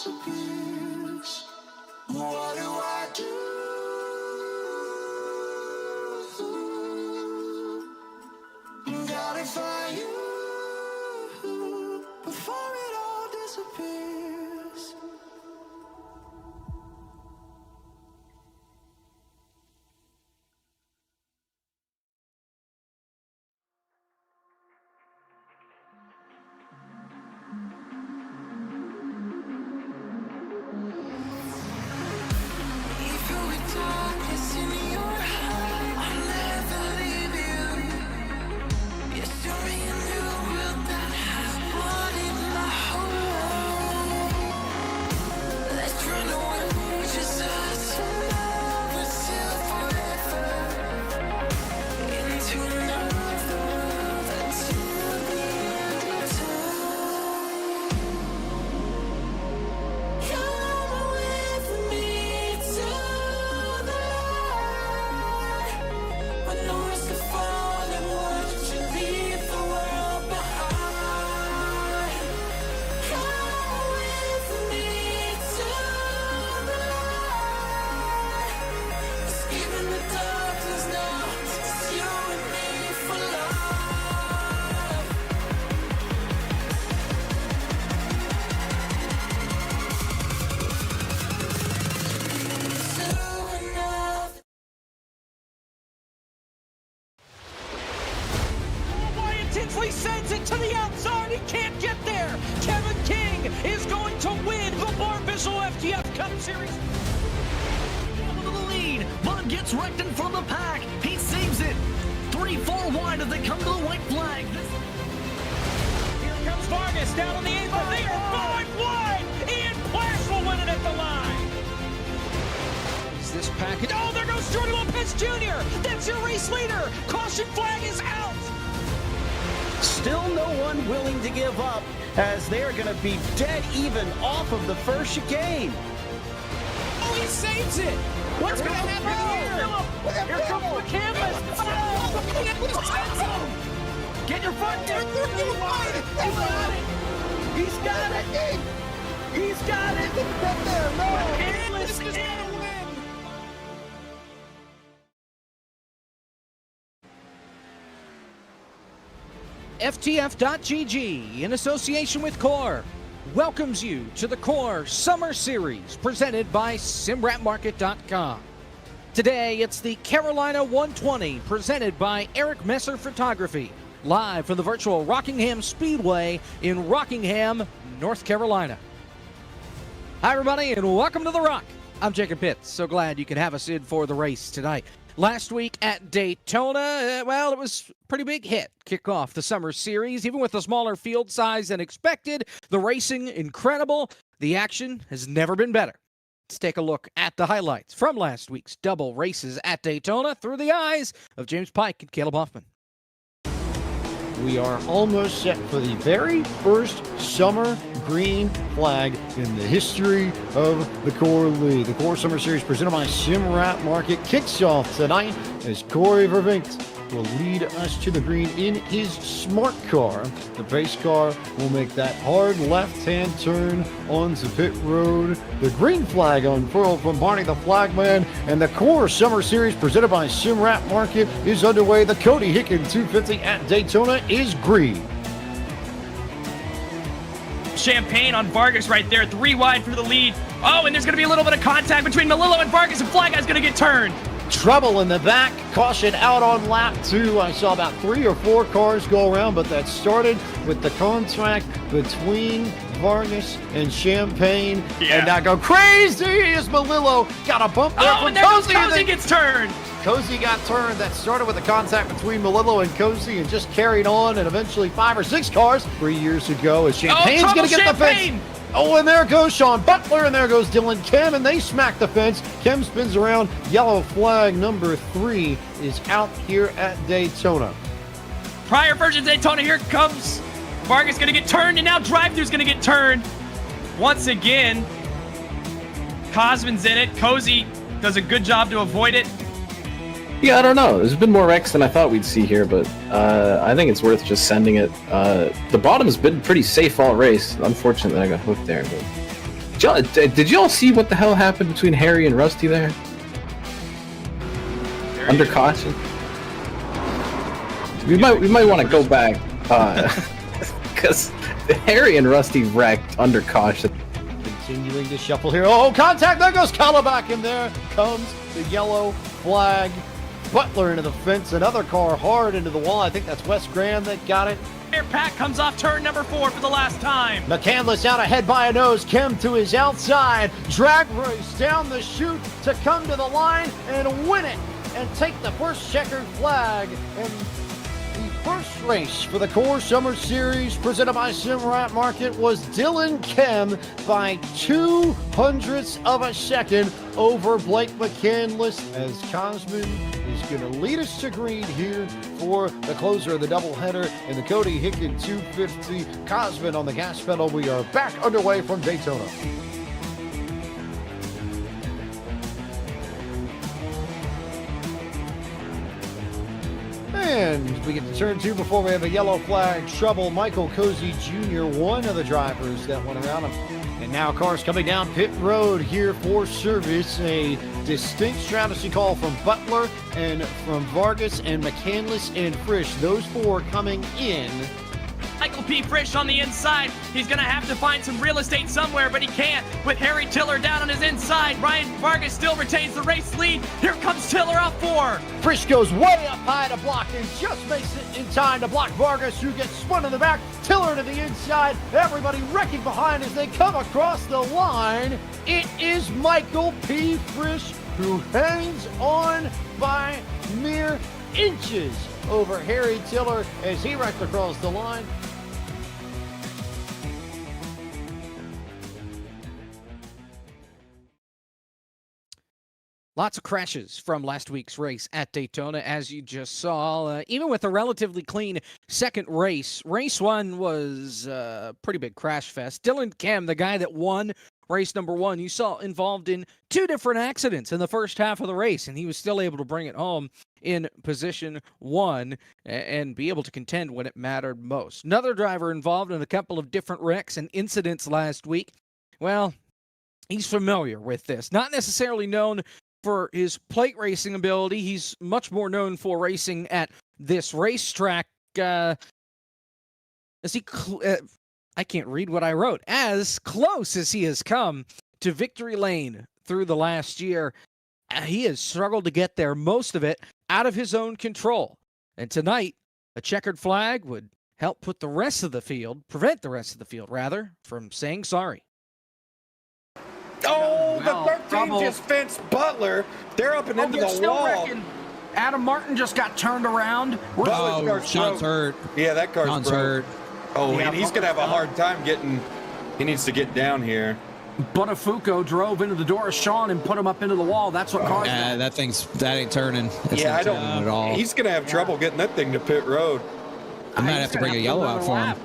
disappears. What do I do? Gotta find you before it all disappears. Tinsley sends it to the outside. He can't get there. Kevin King is going to win the Barbizzel FTF Cup Series. Into the lead. Bud gets wrecked in front of the pack. He saves it. 3-4 wide as they come to the white flag. Here comes Vargas down on the 8th, but they are 5 wide. Ian Plash will win it at the line. Is this package? Oh, there goes Jordan Lopez Jr. That's your race leader. Caution flag is out. Still no one willing to give up as they're going to be dead even off of the first chicane. Oh, he saves it. What's going to happen here? Here comes the canvas. Get your front gear. He's got it. He's got it. Canvas is going to win. FTF.GG, in association with Core, welcomes you to the Core Summer Series presented by SimRapMarket.com. Today, it's the Carolina 120 presented by Eric Messer Photography, live from the virtual Rockingham Speedway in Rockingham, North Carolina. Hi, everybody, and welcome to The Rock. I'm Jacob Pitts. So glad you could have us in for the race tonight. Last week at Daytona, well, it was a pretty big hit. Kick off the Summer Series, even with a smaller field size than expected. The racing, incredible. The action has never been better. Let's take a look at the highlights from last week's double races at Daytona through the eyes of James Pike and Caleb Hoffman. We are almost set for the very first summer green flag in the history of the Core League. The Core Summer Series presented by SimRap Market kicks off tonight as Corey Vervinkt will lead us to the green in his smart car. The pace car will make that hard left-hand turn onto pit road. The green flag unfurled from Barney the Flagman, and the Core Summer Series presented by SimRap Market is underway. The Cody Hicken 250 at Daytona is green. Champagne on Vargas right there, 3 wide for the lead. Oh, and there's going to be a little bit of contact between Melillo and Vargas, and Fly Guy's going to get turned. Trouble in the back, caution out on lap 2. I saw about 3 or 4 cars go around, but that started with the contact between Vargas and Champagne. Yeah. And now go crazy as Melillo got a bump there Oh, from and there goes Cozy. Cozy gets turned. Cozy got turned. That started with a contact between Melillo and Cozy and just carried on, and eventually 5 or 6 cars 3 years ago as Champagne's going to get the fence. Oh, and there goes Sean Butler, and there goes Dylan Kem, and they smack the fence. Kem spins around. Yellow flag number 3 is out here at Daytona. Prior version Daytona, here comes Vargas going to get turned, and now Drive-Thru's going to get turned. Once again, Cosman's in it. Cozy does a good job to avoid it. Yeah, I don't know. There's been more wrecks than I thought we'd see here, but I think it's worth just sending it. The bottom's been pretty safe all race. Unfortunately, I got hooked there. But Did y'all see what the hell happened between Harry and Rusty there? Under caution. We might want to go back because Harry and Rusty wrecked under caution. Continuing to shuffle here. Oh, contact! There goes Kalibak, and there comes the yellow flag. Butler into the fence. Another car hard into the wall. I think that's Wes Graham that got it. Air Pack comes off turn number 4 for the last time. McCandless out ahead by a nose. Kim to his outside. Drag race down the chute to come to the line and win it and take the first checkered flag. And the first race for the Core Summer Series presented by Simrat Market was Dylan Kim by 0.02 of a second over Blake McCandless, as Cosman is going to lead us to green here for the closer of the doubleheader in the Cody Hicken 250. Cosman on the gas pedal. We are back underway from Daytona. And we get to turn 2 before we have a yellow flag trouble. Michael Cozy Jr., one of the drivers that went around him. And now cars coming down pit road here for service. A distinct strategy call from Butler and from Vargas and McCandless and Frisch. Those 4 coming in. Michael P. Frisch on the inside. He's going to have to find some real estate somewhere, but he can't. With Harry Tiller down on his inside, Ryan Vargas still retains the race lead. Here comes Tiller off 4. Frisch goes way up high to block and just makes it in time to block Vargas, who gets spun in the back. Tiller to the inside. Everybody wrecking behind as they come across the line. It is Michael P. Frisch who hangs on by mere inches over Harry Tiller as he wrecked across the line. Lots of crashes from last week's race at Daytona, as you just saw. Even with a relatively clean second race, race 1 was a pretty big crash fest. Dylan Kim, the guy that won race number 1, you saw involved in 2 different accidents in the first half of the race, and he was still able to bring it home in position 1 and be able to contend when it mattered most. Another driver involved in a couple of different wrecks and incidents last week. Well, he's familiar with this. Not necessarily known for his plate racing ability. He's much more known for racing at this racetrack. I can't read what I wrote. As close as he has come to victory lane through the last year, he has struggled to get there, most of it out of his own control. And tonight, a checkered flag would help prevent the rest of the field, from saying sorry. Oh, the 13 just fenced Butler. They're up and into the wall. Adam Martin just got turned around. Sean's hurt. Yeah, that car's Sean's broke. hurt. Oh, and he's going to have a hard time getting... He needs to get down here. Botafuco drove into the door of Sean and put him up into the wall. That's what caused that. That ain't turning. I don't at all. He's going to have trouble getting that thing to pit road. I might have to bring a yellow out for him.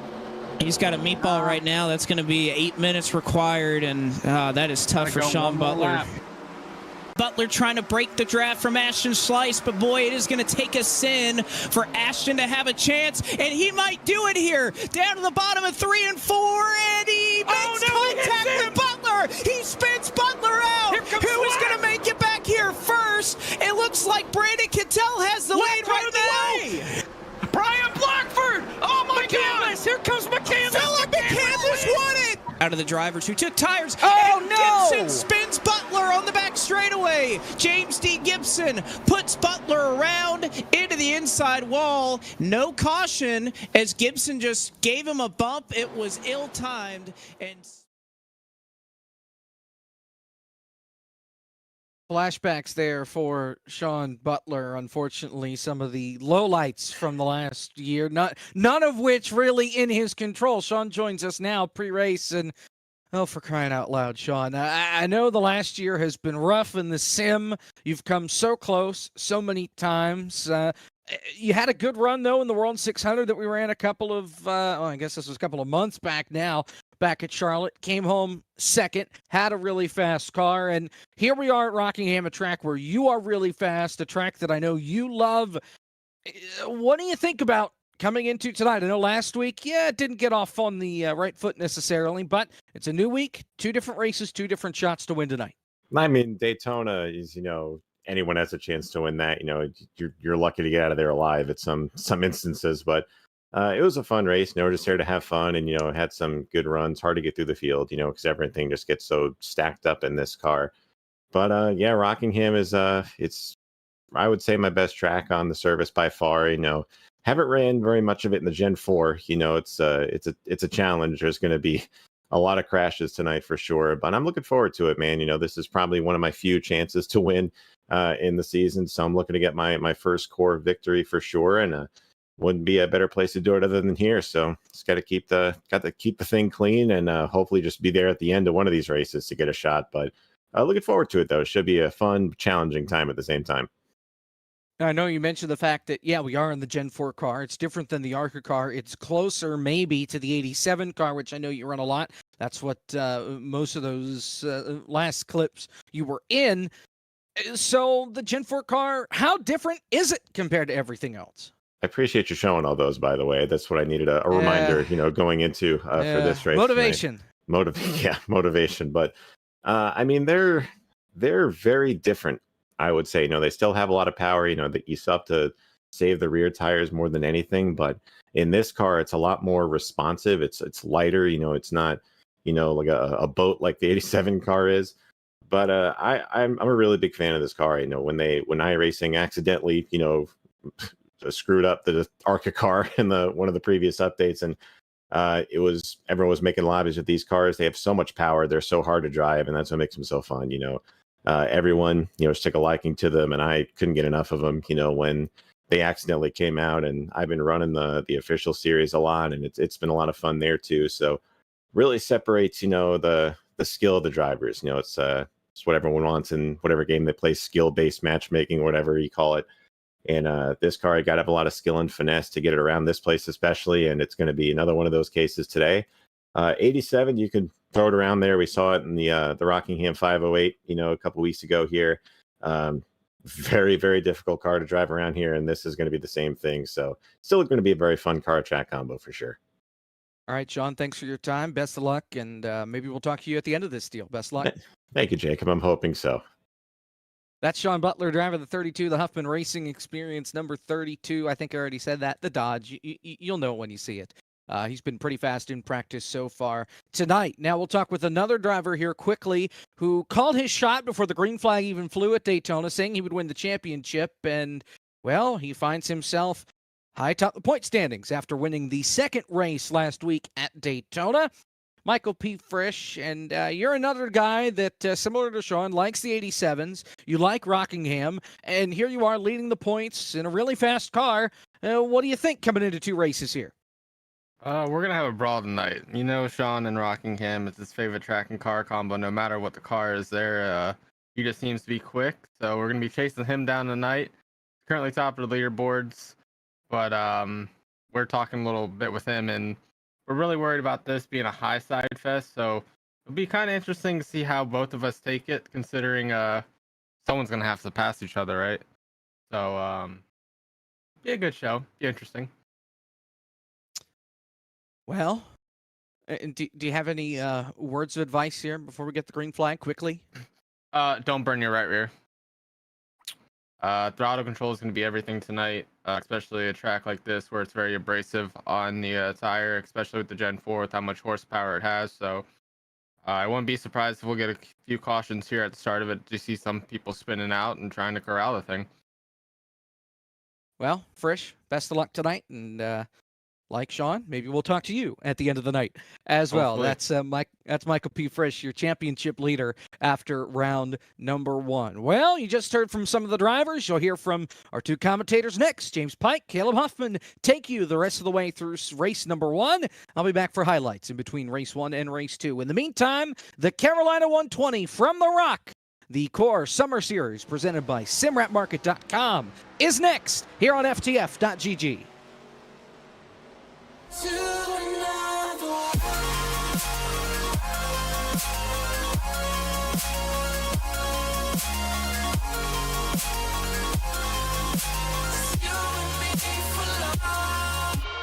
He's got a meatball right now. That's going to be 8 minutes required, and that is tough for Sean Butler. Butler trying to break the draft from Ashton Slice, but boy, it is going to take a sin for Ashton to have a chance, and he might do it here. Down to the bottom of 3 and 4, and he makes contact with Butler. He spins Butler out. Who is going to make it back here first? It looks like Brandon Cattell has the lead right now. Brian Blackford! Oh my goodness! Here comes McCandless! Philip McCandless won it! Out of the drivers who took tires. Oh, and no! Gibson spins Butler on the back straightaway. James D. Gibson puts Butler around into the inside wall. No caution as Gibson just gave him a bump. It was ill-timed. And flashbacks there for Sean Butler. Unfortunately, some of the lowlights from the last year, none of which really in his control. Sean joins us now pre-race, and oh, for crying out loud, Sean. I know the last year has been rough in the sim. You've come so close so many times. You had a good run, though, in the World 600 that we ran a couple of, I guess this was a couple of months back now. Back at Charlotte, came home second, had a really fast car, and here we are at Rockingham, a track where you are really fast, a track that I know you love. What do you think about coming into tonight? I know last week, it didn't get off on the right foot necessarily, but it's a new week, 2 different races, 2 different shots to win tonight. I mean, Daytona is, anyone has a chance to win that. You're lucky to get out of there alive at some instances, but it was a fun race. We're just here to have fun, and had some good runs. Hard to get through the field, because everything just gets so stacked up in this car. But Rockingham is it's, I would say, my best track on the service by far. Haven't ran very much of it in the Gen 4. It's a challenge. There's going to be a lot of crashes tonight for sure, but I'm looking forward to it, man. This is probably one of my few chances to win in the season, so I'm looking to get my first core victory for sure, and wouldn't be a better place to do it other than here. So just got to keep the thing clean, and hopefully just be there at the end of one of these races to get a shot. But looking forward to it, though. It should be a fun, challenging time at the same time. I know you mentioned the fact that, we are in the Gen 4 car. It's different than the ARCA car. It's closer maybe to the 87 car, which I know you run a lot. That's what most of those last clips you were in. So the Gen 4 car, how different is it compared to everything else? I appreciate you showing all those, by the way. That's what I needed, a reminder, going into for this race. Motivation. Motivation. But, I mean, they're very different. I would say, they still have a lot of power, that you still have to save the rear tires more than anything. But in this car, it's a lot more responsive. It's lighter, it's not, like a boat like the 87 car is. But I'm a really big fan of this car. When iRacing accidentally, screwed up the ARCA car in one of the previous updates, and everyone was making lobbies with these cars. They have so much power. They're so hard to drive, and that's what makes them so fun. Everyone, took a liking to them, and I couldn't get enough of them, when they accidentally came out. And I've been running the official series a lot, and it's been a lot of fun there too. So really separates, the skill of the drivers. It's what everyone wants in whatever game they play, skill-based matchmaking, whatever you call it. And this car, I got to have a lot of skill and finesse to get it around this place especially, and it's going to be another one of those cases today. 87, you can throw it around there. We saw it in the Rockingham 508, a couple weeks ago here. Very, very difficult car to drive around here, and this is going to be the same thing. So still going to be a very fun car track combo for sure. All right, Sean, thanks for your time. Best of luck, and maybe we'll talk to you at the end of this deal. Best of luck. Thank you, Jacob. I'm hoping so. That's Sean Butler, driver of the 32, the Huffman Racing Experience number 32. I think I already said that. The Dodge. You'll know it when you see it. He's been pretty fast in practice so far tonight. Now we'll talk with another driver here quickly who called his shot before the green flag even flew at Daytona, saying he would win the championship. And, well, he finds himself high top the point standings after winning the second race last week at Daytona. Michael P. Frisch, and you're another guy that, similar to Sean, likes the 87s. You like Rockingham, and here you are leading the points in a really fast car. What do you think coming into 2 races here? We're going to have a brawl tonight. Sean and Rockingham is his favorite track and car combo. No matter what the car is there, he just seems to be quick. So we're going to be chasing him down tonight. Currently top of the leaderboards, but we're talking a little bit with him, and we're really worried about this being a high side fest. So it'll be kind of interesting to see how both of us take it, considering someone's going to have to pass each other, right? So be a good show. Be interesting. Well, do you have any words of advice here before we get the green flag quickly? Don't burn your right rear. Throttle control is going to be everything tonight, especially a track like this where it's very abrasive on the tire, especially with the Gen 4 with how much horsepower it has. So I wouldn't be surprised if we'll get a few cautions here at the start of it to see some people spinning out and trying to corral the thing. Well, Frisch, best of luck tonight, and like Sean, maybe we'll talk to you at the end of the night as well. Hopefully. That's Michael P. Frisch, your championship leader after round number 1. Well, you just heard from some of the drivers. You'll hear from our 2 commentators next. James Pike, Caleb Huffman, take you the rest of the way through race number 1. I'll be back for highlights in between race 1 and race 2. In the meantime, the Carolina 120 from the Rock, the Core Summer Series presented by SimRapMarket.com, is next here on FTF.gg. To another you and me for love.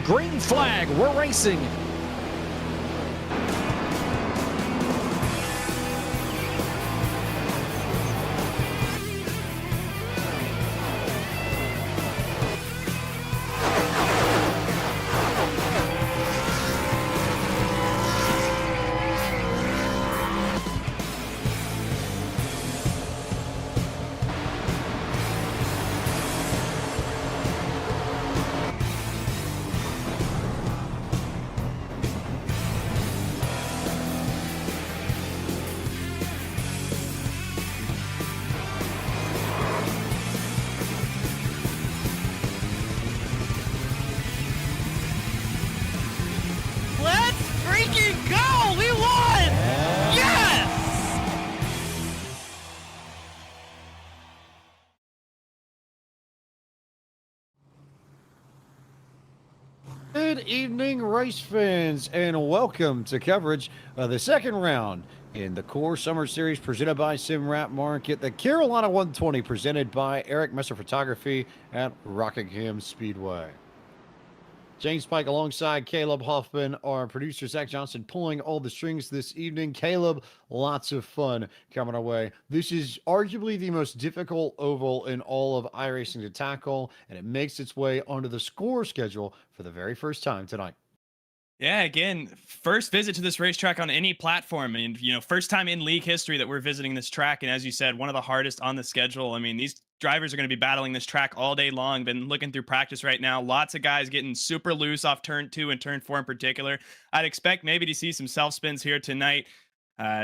Green flag, we're racing. Let's freaking go! We won! Yes! Good evening, race fans, and welcome to coverage of the second round in the Core Summer Series presented by SimRap Market, the Carolina 120 presented by Eric Messer Photography at Rockingham Speedway. James Pike alongside Caleb Hoffman, our producer Zach Johnson, pulling all the strings this evening. Caleb, lots of fun coming our way. This is arguably the most difficult oval in all of iRacing to tackle, and it makes its way onto the score schedule for the very first time tonight. Yeah, again, first visit to this racetrack on any platform, and first time in league history that we're visiting this track. And as you said, one of the hardest on the schedule. I mean, these drivers are going to be battling this track all day long. Been looking through practice right now. Lots of guys getting super loose off turn 2 and turn 4 in particular. I'd expect maybe to see some self spins here tonight.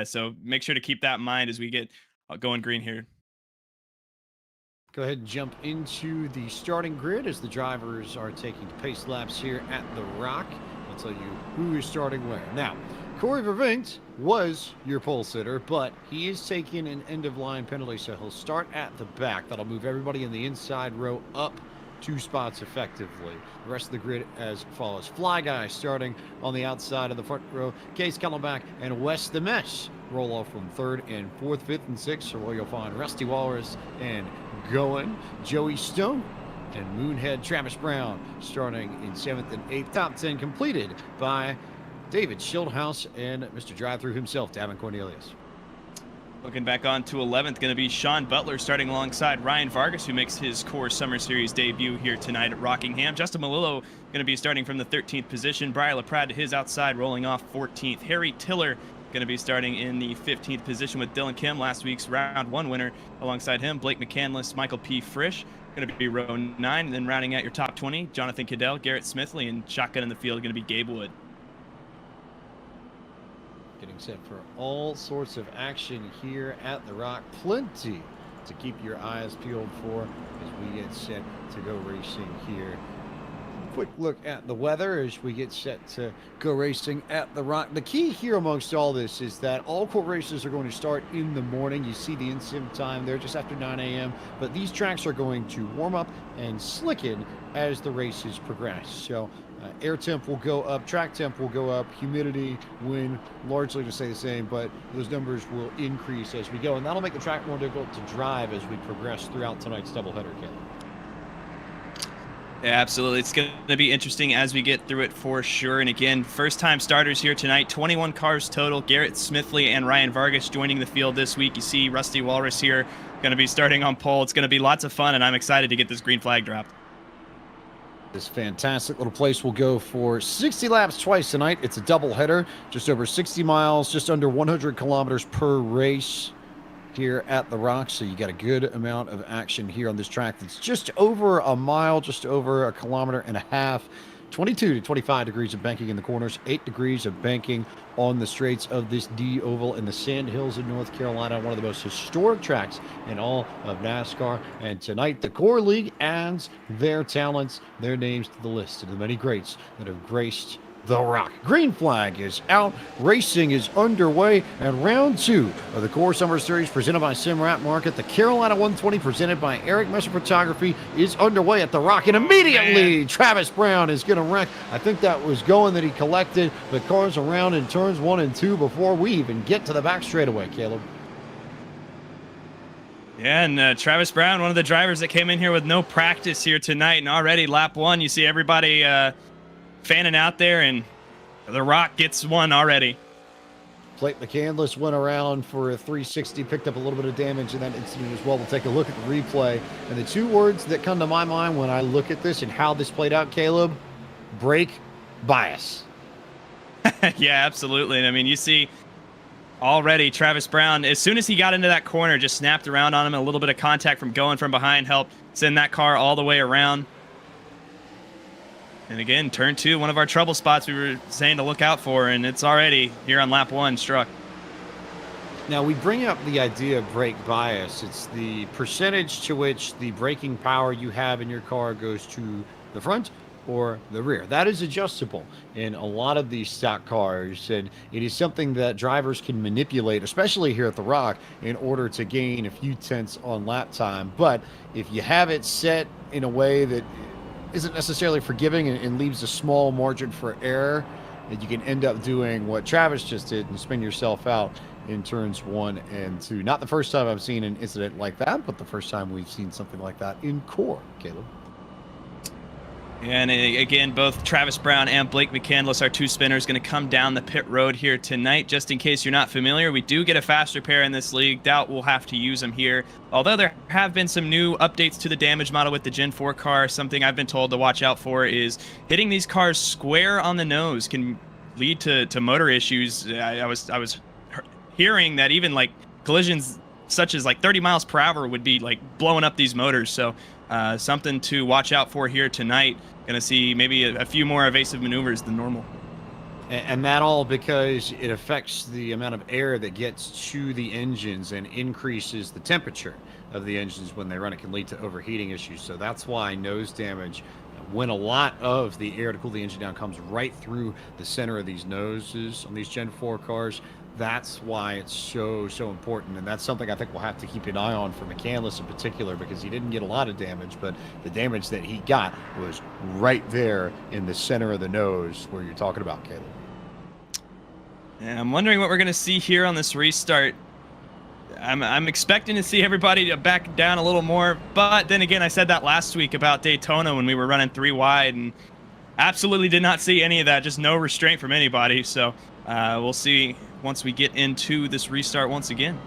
So make sure to keep that in mind as we get going green here. Go ahead and jump into the starting grid as the drivers are taking pace laps here at the Rock. I'll tell you who is starting where. Now, Corey Vervinkt was your pole sitter, but he is taking an end-of-line penalty, so he'll start at the back. That'll move everybody in the inside row up 2 spots effectively. The rest of the grid as follows. Fly Guy starting on the outside of the front row. Case Kellenbach and Wes the Mesh roll off from 3rd and 4th, 5th, and 6th, where you'll find Rusty Walrus and Goen, Joey Stone, and Moonhead Travis Brown starting in 7th and 8th. Top 10 completed by David Schildhouse and Mr. Drive-Thru himself, Davin Cornelius. Looking back on to 11th, going to be Sean Butler starting alongside Ryan Vargas, who makes his Core Summer Series debut here tonight at Rockingham. Justin Malillo going to be starting from the 13th position. Brian LaPrade to his outside, rolling off 14th. Harry Tiller going to be starting in the 15th position with Dylan Kim, last week's round 1 winner. Alongside him, Blake McCandless, Michael P. Frisch, going to be row 9. And then rounding out your top 20, Jonathan Cadell, Garrett Smithley, and shotgun in the field going to be Gabe Wood. getting set for all sorts of action here at the Rock. Plenty to keep your eyes peeled for as we get set to go racing here. Quick look at the weather as we get set to go racing at the Rock. The key here amongst all this is that all court races are going to start in the morning. You see the in-sim time there just after 9 a.m. But these tracks are going to warm up and slicken as the races progress. So air temp will go up, track temp will go up, humidity, wind, largely to stay the same, but those numbers will increase as we go. And that'll make the track more difficult to drive as we progress throughout tonight's doubleheader, Caleb. Yeah, absolutely. It's going to be interesting as we get through it for sure. And again, first-time starters here tonight, 21 cars total. Garrett Smithley and Ryan Vargas joining the field this week. You see Rusty Walrus here going to be starting on pole. It's going to be lots of fun, and I'm excited to get this green flag dropped. This fantastic little place will go for 60 laps twice tonight. It's a double header, just over 60 miles, just under 100 kilometers per race here at the Rock. So you got a good amount of action here on this track that's just over a mile, just over a kilometer and a half. 22 to 25 degrees of banking in the corners, 8 degrees of banking on the straights of this D Oval in the Sand Hills of North Carolina, one of the most historic tracks in all of NASCAR. And tonight, the Core League adds their talents, their names to the list of the many greats that have graced the Rock. Green flag is out, racing is underway, and round 2 of the Core Summer Series presented by Simrat Market, the Carolina 120 presented by Eric Messer Photography, is underway at the Rock, and immediately Travis Brown is going to wreck. I think that was going that he collected the cars around in turns 1 and 2 before we even get to the back straightaway, Caleb. Yeah, and Travis Brown, one of the drivers that came in here with no practice here tonight, and already lap 1, you see everybody fanning out there, and the Rock gets one already. Blake McCandless went around for a 360, picked up a little bit of damage in that incident as well. We'll take a look at the replay. And the two words that come to my mind when I look at this and how this played out, Caleb, brake bias. Yeah, absolutely. And I mean, you see already Travis Brown, as soon as he got into that corner, just snapped around on him. A little bit of contact from going from behind helped send that car all the way around. And again, turn 2, one of our trouble spots we were saying to look out for, and it's already here on lap 1 struck. Now, we bring up the idea of brake bias. It's the percentage to which the braking power you have in your car goes to the front or the rear. That is adjustable in a lot of these stock cars, and it is something that drivers can manipulate, especially here at the Rock, in order to gain a few tenths on lap time. But if you have it set in a way that isn't necessarily forgiving and leaves a small margin for error, that you can end up doing what Travis just did and spin yourself out in turns 1 and 2. Not the first time I've seen an incident like that, but the first time we've seen something like that in Core, Caleb. And again, both Travis Brown and Blake McCandless, our 2 spinners, going to come down the pit road here tonight. Just in case you're not familiar, we do get a faster pair in this league. Doubt we'll have to use them here. Although there have been some new updates to the damage model with the Gen 4 car, something I've been told to watch out for is hitting these cars square on the nose can lead to motor issues. I was hearing that even like collisions such as like 30 miles per hour would be like blowing up these motors. So something to watch out for here tonight. Going to see maybe a few more evasive maneuvers than normal. And that all because it affects the amount of air that gets to the engines and increases the temperature of the engines when they run. It can lead to overheating issues. So that's why nose damage, when a lot of the air to cool the engine down comes right through the center of these noses on these Gen 4 cars, that's why it's so important. And that's something I think we'll have to keep an eye on for McCandless in particular, because he didn't get a lot of damage, but the damage that he got was right there in the center of the nose where you're talking about, Caleb. Yeah, I'm wondering what we're going to see here on this restart. I'm expecting to see everybody to back down a little more, but then again, I said that last week about Daytona when we were running 3 wide, and absolutely did not see any of that, just no restraint from anybody. So we'll see once we get into this restart once again.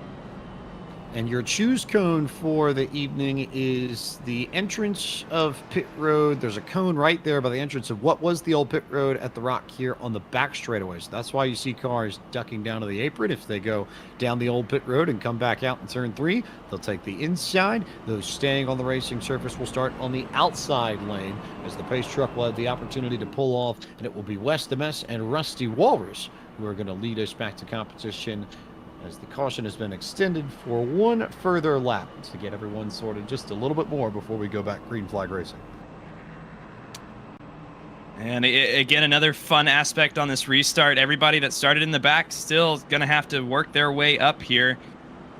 And your choose cone for the evening is the entrance of pit road. There's a cone right there by the entrance of what was the old pit road at the Rock here on the back straightaways. That's why you see cars ducking down to the apron. If they go down the old pit road and come back out in turn 3, they'll take the inside. Those staying on the racing surface will start on the outside lane as the pace truck will have the opportunity to pull off, and it will be Wes the Mess and Rusty Walrus who are going to lead us back to competition, as the caution has been extended for one further lap to get everyone sorted just a little bit more before we go back green flag racing. And again, another fun aspect on this restart. Everybody that started in the back still going to have to work their way up here.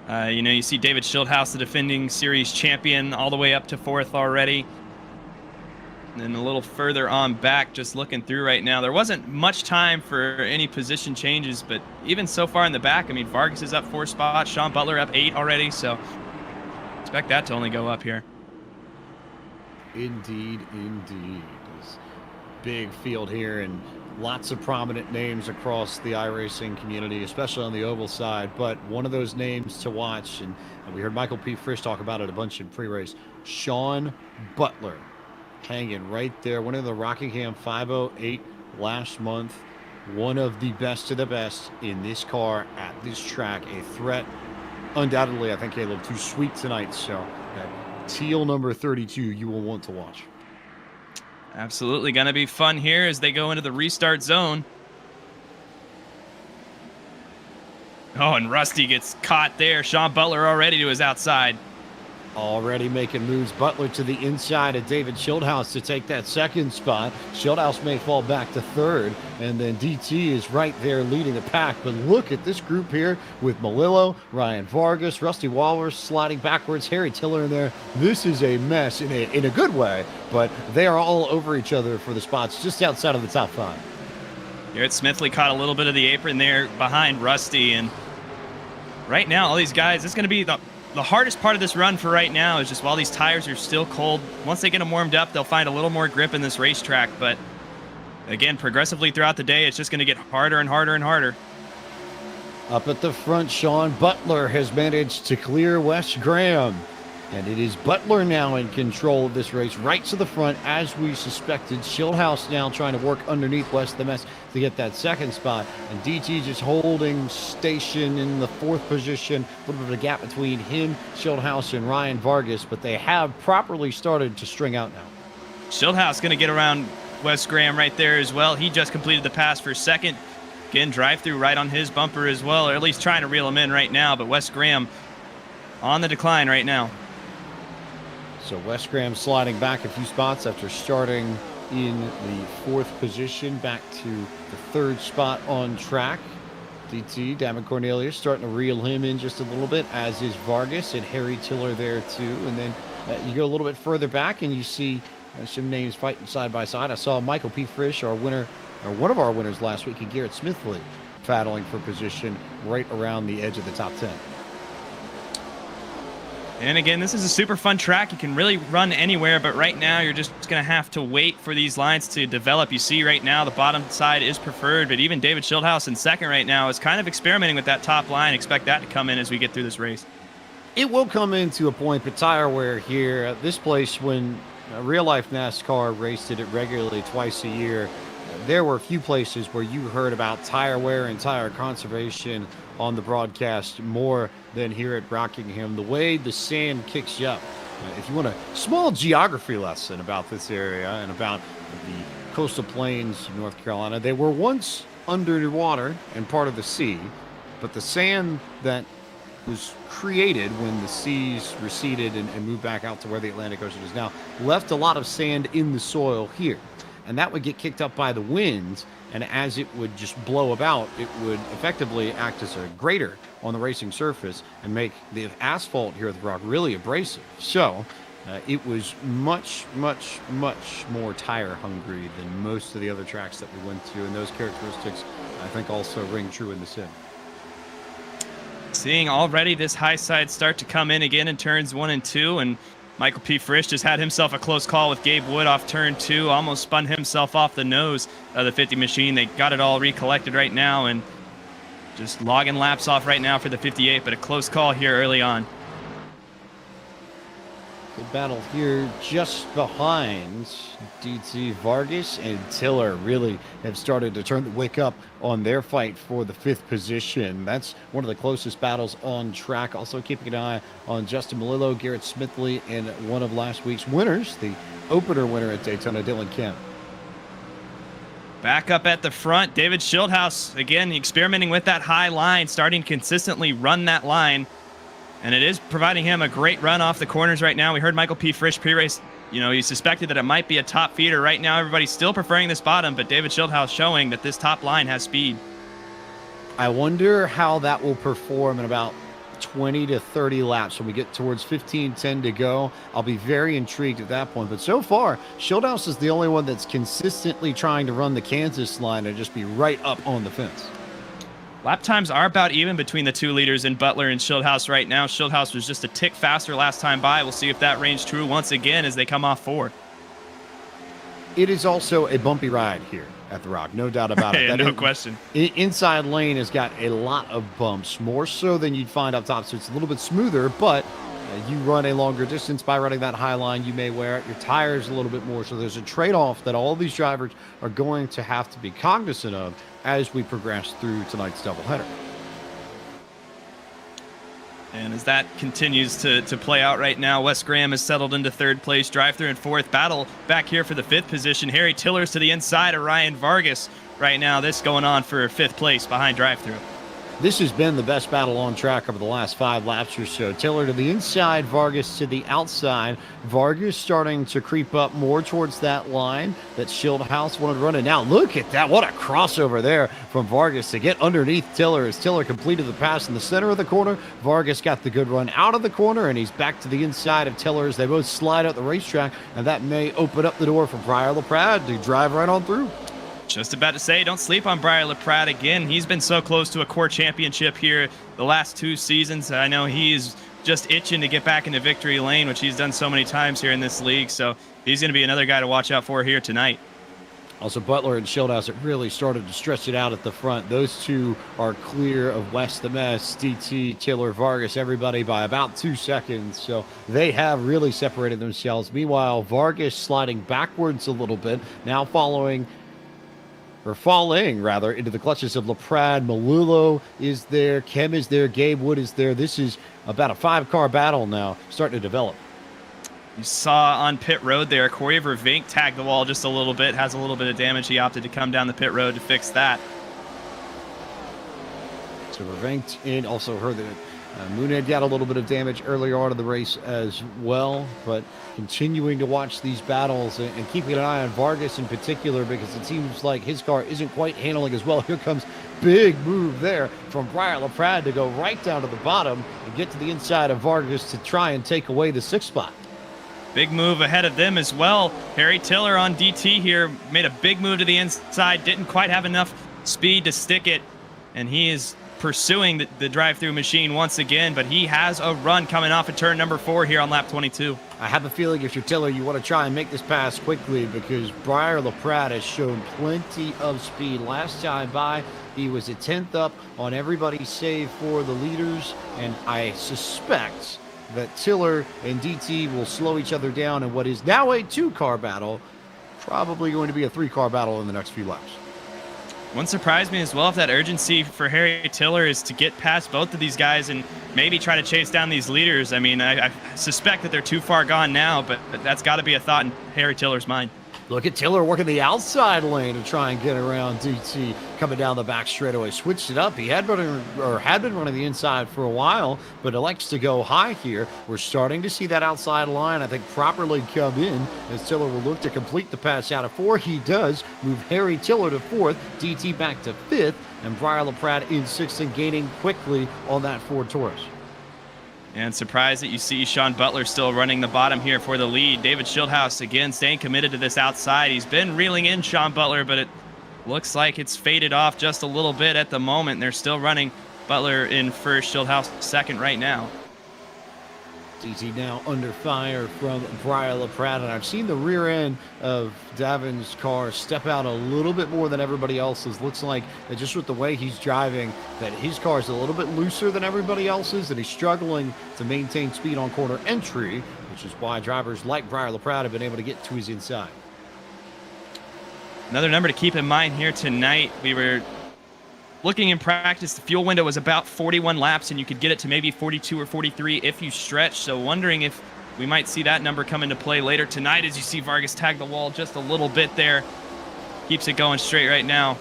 You see David Schildhouse, the defending series champion, all the way up to 4th already. And then a little further on back, just looking through right now, there wasn't much time for any position changes, but even so far in the back, I mean, Vargas is up 4 spots, Sean Butler up 8 already, so expect that to only go up here. Indeed, indeed. This big field here, and lots of prominent names across the iRacing community, especially on the oval side, but one of those names to watch, and we heard Michael P. Frisch talk about it a bunch in pre-race, Sean Butler. Hanging right there, winning the Rockingham 508 last month. One of the best of the best in this car at this track. A threat, undoubtedly. I think he looked too sweet tonight. So that teal number 32 you will want to watch. Absolutely going to be fun here as they go into the restart zone. Oh, and Rusty gets caught there. Sean Butler already to his outside. Already making moves. Butler to the inside of David Schildhouse to take that 2nd spot. Schildhouse may fall back to 3rd, and then DT is right there leading the pack. But look at this group here with Malillo, Ryan Vargas, Rusty Walrus sliding backwards, Harry Tiller in there. This is a mess in a good way, but they are all over each other for the spots just outside of the top 5. Garrett Smithley caught a little bit of the apron there behind Rusty, and right now all these guys, it's going to be the hardest part of this run for right now is just while these tires are still cold, once they get them warmed up, they'll find a little more grip in this racetrack. But again, progressively throughout the day, it's just going to get harder and harder and harder. Up at the front, Sean Butler has managed to clear Wes Graham. And it is Butler now in control of this race, right to the front, as we suspected. Schildhouse now trying to work underneath West the Mess to get that 2nd spot. And DT just holding station in the 4th position. A little bit of a gap between him, Schildhouse, and Ryan Vargas, but they have properly started to string out now. Schildhouse going to get around Wes Graham right there as well. He just completed the pass for 2nd. Again, drive-through right on his bumper as well, or at least trying to reel him in right now. But Wes Graham on the decline right now. So Wes Graham sliding back a few spots after starting in the 4th position, back to the 3rd spot on track. DT, Damon Cornelius, starting to reel him in just a little bit, as is Vargas and Harry Tiller there too. And then you go a little bit further back and you see some names fighting side by side. I saw Michael P. Frisch, our winner, or one of our winners last week, and Garrett Smithley battling for position right around the edge of the top 10. And again, this is a super fun track. You can really run anywhere, but right now you're just going to have to wait for these lines to develop. You see right now the bottom side is preferred, but even David Schildhouse in 2nd right now is kind of experimenting with that top line. Expect that to come in as we get through this race. It will come into a point, but tire wear here at this place, when real-life NASCAR raced it regularly twice a year, there were a few places where you heard about tire wear and tire conservation on the broadcast more than here at Rockingham. The way the sand kicks you up. If you want a small geography lesson about this area and about the coastal plains of North Carolina, they were once underwater and part of the sea, but the sand that was created when the seas receded and moved back out to where the Atlantic Ocean is now left a lot of sand in the soil here. And that would get kicked up by the winds, and as it would just blow about, it would effectively act as a grater on the racing surface and make the asphalt here at the Rock really abrasive. So it was much, much, much more tire hungry than most of the other tracks that we went to, and those characteristics, I think, also ring true in the sim. Seeing already this high side start to come in again in turns 1 and 2, and Michael P. Frisch just had himself a close call with Gabe Wood off turn 2, almost spun himself off the nose of the 50 machine. They got it all recollected right now and just logging laps off right now for the 58, but a close call here early on. Good battle here just behind DT. Vargas and Tiller really have started to turn the wick up on their fight for the 5th position. That's one of the closest battles on track. Also keeping an eye on Justin Malillo, Garrett Smithley, and one of last week's winners, the opener winner at Daytona, Dylan Kemp. Back up at the front, David Schildhaus, again, experimenting with that high line, starting to consistently run that line. And it is providing him a great run off the corners right now. We heard Michael P. Frisch pre-race, he suspected that it might be a top feeder. Right now, everybody's still preferring this bottom, but David Schildhaus showing that this top line has speed. I wonder how that will perform in about 20 to 30 laps when we get towards 15-10 to go. I'll be very intrigued at that point. But so far, Schildhaus is the only one that's consistently trying to run the Kansas line and just be right up on the fence. Lap times are about even between the two leaders in Butler and Schildhaus right now. Schildhaus was just a tick faster last time by. We'll see if that reigns true once again as they come off 4. It is also a bumpy ride here at the Rock, no doubt about it. No question. Inside lane has got a lot of bumps, more so than you'd find up top, so it's a little bit smoother, but you run a longer distance by running that high line. You may wear out your tires a little bit more, so there's a trade-off that all these drivers are going to have to be cognizant of as we progress through tonight's doubleheader. And as that continues to play out right now, Wes Graham has settled into 3rd place, drive-through in 4th. Battle back here for the 5th position. Harry Tiller's to the inside of Ryan Vargas right now. This going on for 5th place behind drive-through. This has been the best battle on track over the last 5 laps or so. Tiller to the inside, Vargas to the outside. Vargas starting to creep up more towards that line that Schildhaus wanted to run it. Now look at that. What a crossover there from Vargas to get underneath Tiller as Tiller completed the pass in the center of the corner. Vargas got the good run out of the corner, and he's back to the inside of Tiller as they both slide out the racetrack, and that may open up the door for Briar LaPrade to drive right on through. Just about to say, don't sleep on Briar LaPrade again. He's been so close to a core championship here the last 2 seasons. I know he's just itching to get back into victory lane, which he's done so many times here in this league. So he's going to be another guy to watch out for here tonight. Also, Butler and Schildhaus have really started to stretch it out at the front. Those two are clear of West the Mess, DT, Tiller, Vargas, everybody by about 2 seconds. So they have really separated themselves. Meanwhile, Vargas sliding backwards a little bit, now falling into the clutches of LaPrade. Malullo is there, Kem is there, Gabe Wood is there. This is about a 5-car battle now starting to develop. You saw on pit road there, Corey Vervink tagged the wall just a little bit, has a little bit of damage. He opted to come down the pit road to fix that. So Vervink in, also heard that Moonhead got a little bit of damage earlier on in the race as well, but continuing to watch these battles and keeping an eye on Vargas in particular, because it seems like his car isn't quite handling as well. Here comes big move there from Briar LaPrade to go right down to the bottom and get to the inside of Vargas to try and take away the 6th spot. Big move ahead of them as well. Harry Tiller on DT here made a big move to the inside, didn't quite have enough speed to stick it, and he is pursuing the drive-through machine once again, but he has a run coming off of turn number 4 here on lap 22. I have a feeling if you're Tiller, you want to try and make this pass quickly, because Briar LaPrade has shown plenty of speed. Last time by, he was a 10th up on everybody save for the leaders, and I suspect that Tiller and DT will slow each other down in what is now a 2-car battle, probably going to be a 3-car battle in the next few laps. Wouldn't surprise me as well if that urgency for Harry Tiller is to get past both of these guys and maybe try to chase down these leaders. I mean, I suspect that they're too far gone now, but that's got to be a thought in Harry Tiller's mind. Look at Tiller working the outside lane to try and get around DT coming down the back straightaway. Switched it up. He had been running the inside for a while, but elects to go high here. We're starting to see that outside line, I think, properly come in as Tiller will look to complete the pass out of 4. He does move Harry Tiller to 4th, DT back to 5th, and Briar LaPrade in 6th and gaining quickly on that Ford Taurus. And surprised that you see Sean Butler still running the bottom here for the lead. David Schildhaus, again, staying committed to this outside. He's been reeling in Sean Butler, but it looks like it's faded off just a little bit at the moment. They're still running Butler in first, Schildhaus second right now. DT now under fire from Briar LaPrade, and I've seen the rear end of Davin's car step out a little bit more than everybody else's. Looks like that just with the way he's driving, that his car is a little bit looser than everybody else's, and he's struggling to maintain speed on corner entry, which is why drivers like Briar LaPrade have been able to get to his inside. Another number to keep in mind here tonight, we were looking in practice, the fuel window was about 41 laps, and you could get it to maybe 42 or 43 if you stretch. So wondering if we might see that number come into play later tonight as you see Vargas tag the wall just a little bit there. keeps it going straight right now.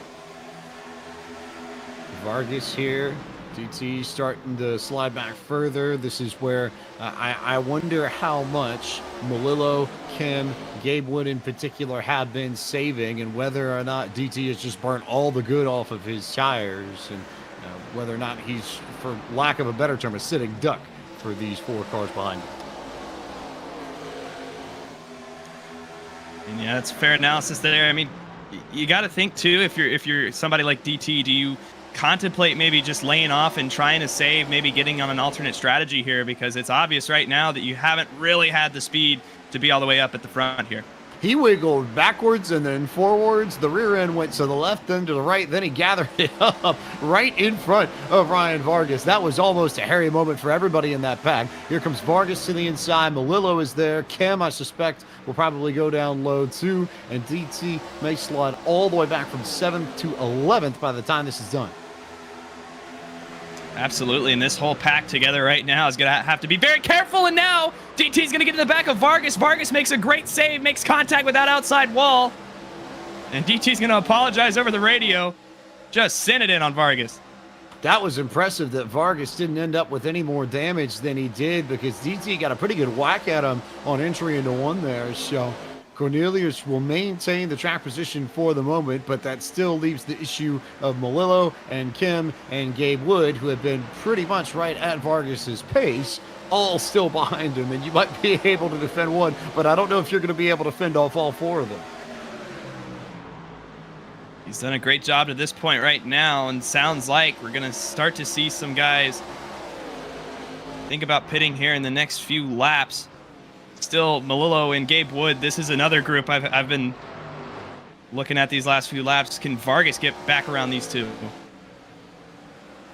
Vargas here. DT starting to slide back further. This is where I wonder how much Melillo, Kim, Gabe Wood in particular have been saving, and whether or not DT has just burnt all the good off of his tires, and whether or not he's, for lack of a better term, a sitting duck for these 4 cars behind him. And yeah, that's fair analysis there. I mean, you got to think too, if you're somebody like DT, do you contemplate maybe just laying off and trying to save, maybe getting on an alternate strategy here, because it's obvious right now that you haven't really had the speed to be all the way up at the front here. He wiggled backwards and then forwards. The rear end went to the left, then to the right. Then he gathered it up right in front of Ryan Vargas. That was almost a hairy moment for everybody in that pack. Here comes Vargas to the inside. Melillo is there. Kim, I suspect, will probably go down low too. And DT may slide all the way back from 7th to 11th by the time this is done. Absolutely, and this whole pack together right now is going to have to be very careful, and now DT's going to get in the back of Vargas. Vargas makes a great save, makes contact with that outside wall, and DT's going to apologize over the radio. Just send it in on Vargas. That was impressive that Vargas didn't end up with any more damage than he did, because DT got a pretty good whack at him on entry into 1 there, so Cornelius will maintain the track position for the moment, but that still leaves the issue of Melillo and Kim and Gabe Wood, who have been pretty much right at Vargas's pace, all still behind him, and you might be able to defend 1, but I don't know if you're going to be able to fend off all 4 of them. He's done a great job to this point right now, and sounds like we're going to start to see some guys think about pitting here in the next few laps. Still, Melillo and Gabe Wood, this is another group I've been looking at these last few laps. Can Vargas get back around these 2?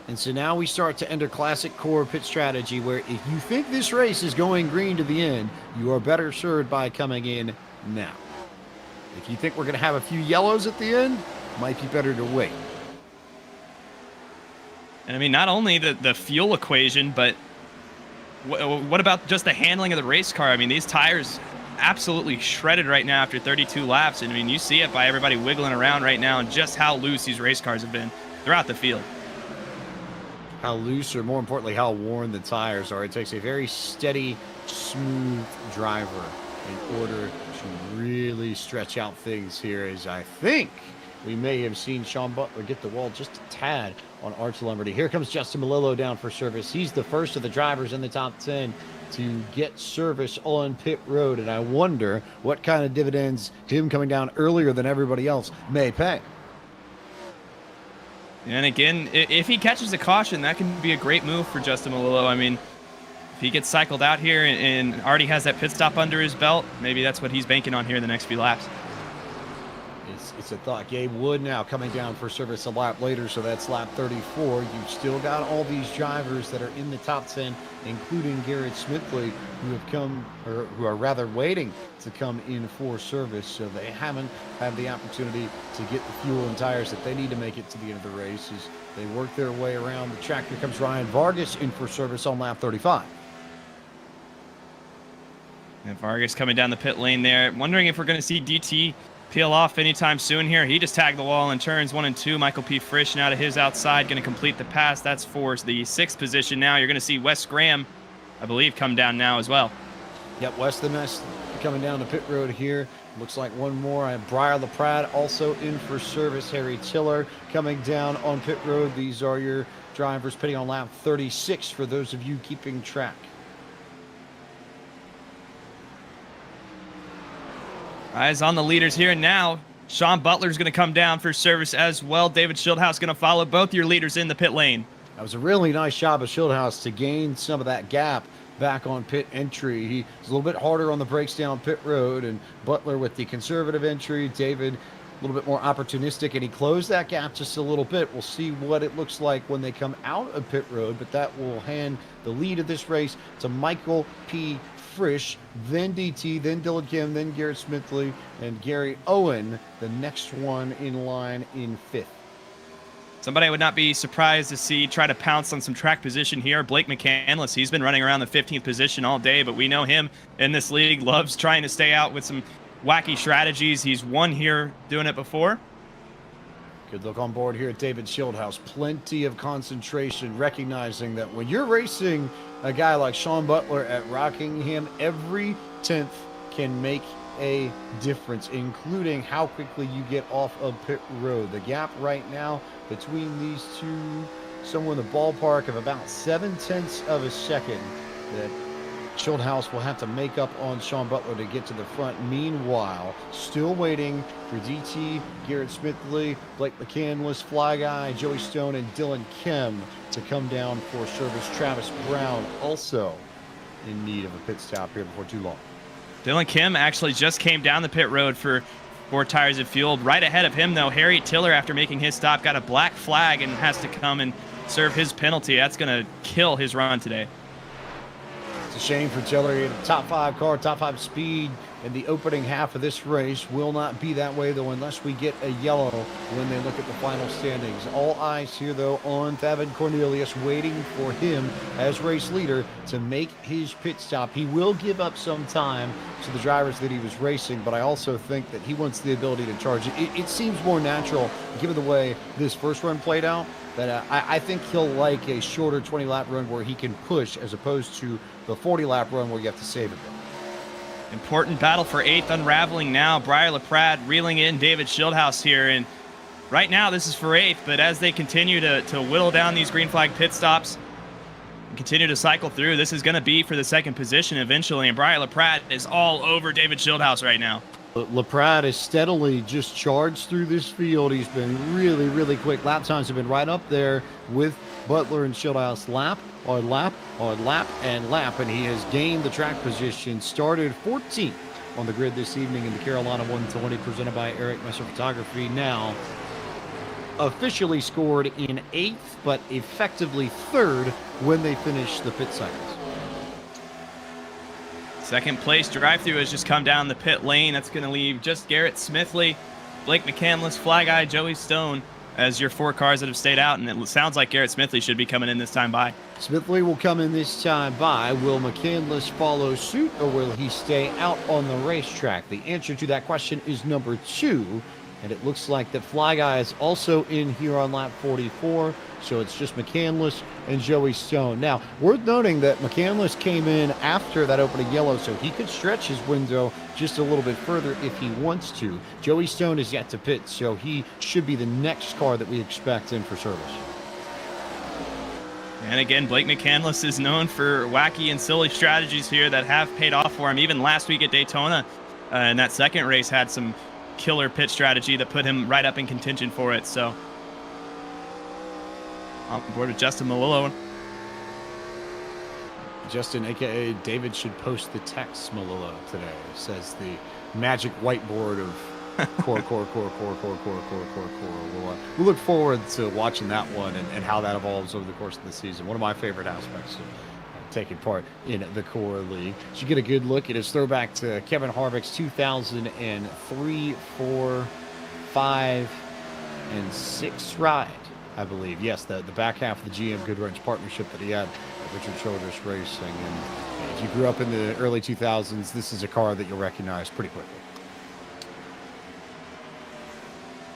And so now we start to enter classic core pit strategy, where if you think this race is going green to the end, you are better served by coming in now. If you think we're going to have a few yellows at the end, might be better to wait. And I mean, not only the fuel equation, but what about just the handling of the race car? I mean, these tires absolutely shredded right now after 32 laps. And I mean, you see it by everybody wiggling around right now and just how loose these race cars have been throughout the field. How loose, or more importantly, how worn the tires are. It takes a very steady, smooth driver in order to really stretch out things here, as I think we may have seen Sean Butler get the wall just a tad on Arch Lombardi. Here comes Justin Melillo down for service. He's the first of the drivers in the top 10 to get service on pit road, and I wonder what kind of dividends him coming down earlier than everybody else may pay. And again, if he catches a caution, that can be a great move for Justin Melillo. I mean, if he gets cycled out here and already has that pit stop under his belt, maybe that's what he's banking on here in the next few laps. It's a thought. Gabe Wood now coming down for service a lap later, so that's lap 34. You've still got all these drivers that are in the top 10, including Garrett Smithley, who have come, or who are rather waiting to come in for service, so they haven't had the opportunity to get the fuel and tires that they need to make it to the end of the race as they work their way around the track. Here comes Ryan Vargas in for service on lap 35. And Vargas coming down the pit lane there. Wondering if we're going to see DT peel off anytime soon here. He just tagged the wall in turns 1 and 2. Michael P. Frisch now to his outside, going to complete the pass. That's for the 6th position now. You're going to see Wes Graham, I believe, come down now as well. Yep, Weston coming down the pit road here. Looks like one more. I have Briar LaPrade also in for service. Harry Tiller coming down on pit road. These are your drivers pitting on lap 36 for those of you keeping track. Eyes on the leaders here now. Sean Butler's going to come down for service as well. David Schildhouse going to follow both your leaders in the pit lane. That was a really nice job of Schildhouse to gain some of that gap back on pit entry. He was a little bit harder on the brakes down pit road, and Butler with the conservative entry. David a little bit more opportunistic, and he closed that gap just a little bit. We'll see what it looks like when they come out of pit road, but that will hand the lead of this race to Michael P. Frisch, then DT, then Dylan Kim, then Garrett Smithley, and Gary Owen, the next one in line in 5th. Somebody I would not be surprised to see try to pounce on some track position here. Blake McCandless, he's been running around the 15th position all day, but we know him in this league loves trying to stay out with some wacky strategies. He's won here doing it before. Good look on board here at David Shieldhouse. Plenty of concentration, recognizing that when you're racing a guy like Sean Butler at Rockingham, every 10th can make a difference, including how quickly you get off of pit road. The gap right now between these two, somewhere in the ballpark of about 0.7 of a second that Shieldhouse will have to make up on Sean Butler to get to the front. Meanwhile, still waiting for DT, Garrett Smithley, Blake McCandless, Fly Guy, Joey Stone, and Dylan Kim to come down for service. Travis Brown also in need of a pit stop here before too long. Dylan Kim actually just came down the pit road for 4 tires of fuel. Right ahead of him, though, Harry Tiller, after making his stop, got a black flag and has to come and serve his penalty. That's going to kill his run today. It's a shame for Tiller. He had a top 5 car, top 5 speed in the opening half of this race. Will not be that way, though, unless we get a yellow when they look at the final standings. All eyes here, though, on Thavin Cornelius, waiting for him as race leader to make his pit stop. He will give up some time to the drivers that he was racing, but I also think that he wants the ability to charge. It seems more natural, given the way this first run played out, that I think he'll like a shorter 20-lap run where he can push as opposed to the 40-lap run where you have to save a bit. Important battle for 8th unraveling now. Briar LaPrade reeling in David Shieldhouse here. And right now this is for 8th, but as they continue to whittle down these green flag pit stops and continue to cycle through, this is going to be for the 2nd position eventually. And Briar LaPrade is all over David Shieldhouse right now. LaPrade has steadily just charged through this field. He's been really, really quick. Lap times have been right up there with Butler and Shieldhouse, lap on lap on lap and lap, and he has gained the track position. Started 14th on the grid this evening in the Carolina 120 presented by Eric Messer Photography. Now officially scored in 8th, but effectively 3rd when they finish the pit cycles. 2nd place drive-through has just come down the pit lane. That's going to leave just Garrett Smithley, Blake McCandless, Fly Guy, Joey Stone as your 4 cars that have stayed out, and it sounds like Garrett Smithley should be coming in this time by. Smithley will come in this time by. Will McCandless follow suit, or will he stay out on the racetrack? The answer to that question is number 2, and it looks like that Fly Guy is also in here on lap 44, so it's just McCandless and Joey Stone. Now, worth noting that McCandless came in after that opening yellow, so he could stretch his window just a little bit further if he wants to. Joey Stone is yet to pit, so he should be the next car that we expect in for service. And again, Blake McCandless is known for wacky and silly strategies here that have paid off for him. Even last week at Daytona, in that 2nd race, had some killer pit strategy that put him right up in contention for it. So on board with Justin Malillo. Justin, a.k.a. David, should post the text Malillo today. It says the magic whiteboard of core. We'll look forward to watching that one and how that evolves over the course of the season. One of my favorite aspects of taking part in the Core League. So you get a good look at his throwback to Kevin Harvick's 2003, 4, 5, and 6 ride, I believe. Yes, the back half of the GM Goodwrench partnership that he had at Richard Childress Racing. And if you grew up in the early 2000s, this is a car that you'll recognize pretty quickly.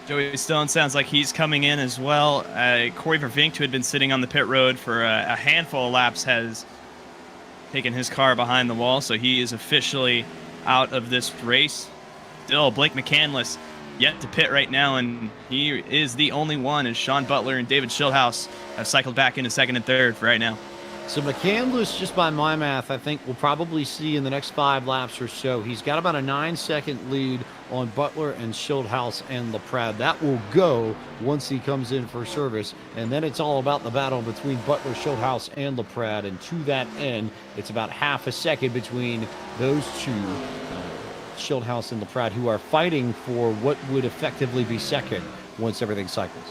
Joey Stone sounds like he's coming in as well. Corey Vervinkt, who had been sitting on the pit road for a handful of laps, has taken his car behind the wall, so he is officially out of this race. Still, Blake McCandless yet to pit right now, and he is the only one, as Sean Butler and David Shieldhouse have cycled back into 2nd and 3rd for right now. So McCandless, just by my math, I think we'll probably see in the next 5 laps or so. He's got about a 9-second lead on Butler and Shieldhouse and LaPrade. That will go once he comes in for service. And then it's all about the battle between Butler, Shieldhouse, and LaPrade. And to that end, it's about half a second between those two, Shieldhouse and LaPrade, who are fighting for what would effectively be 2nd once everything cycles.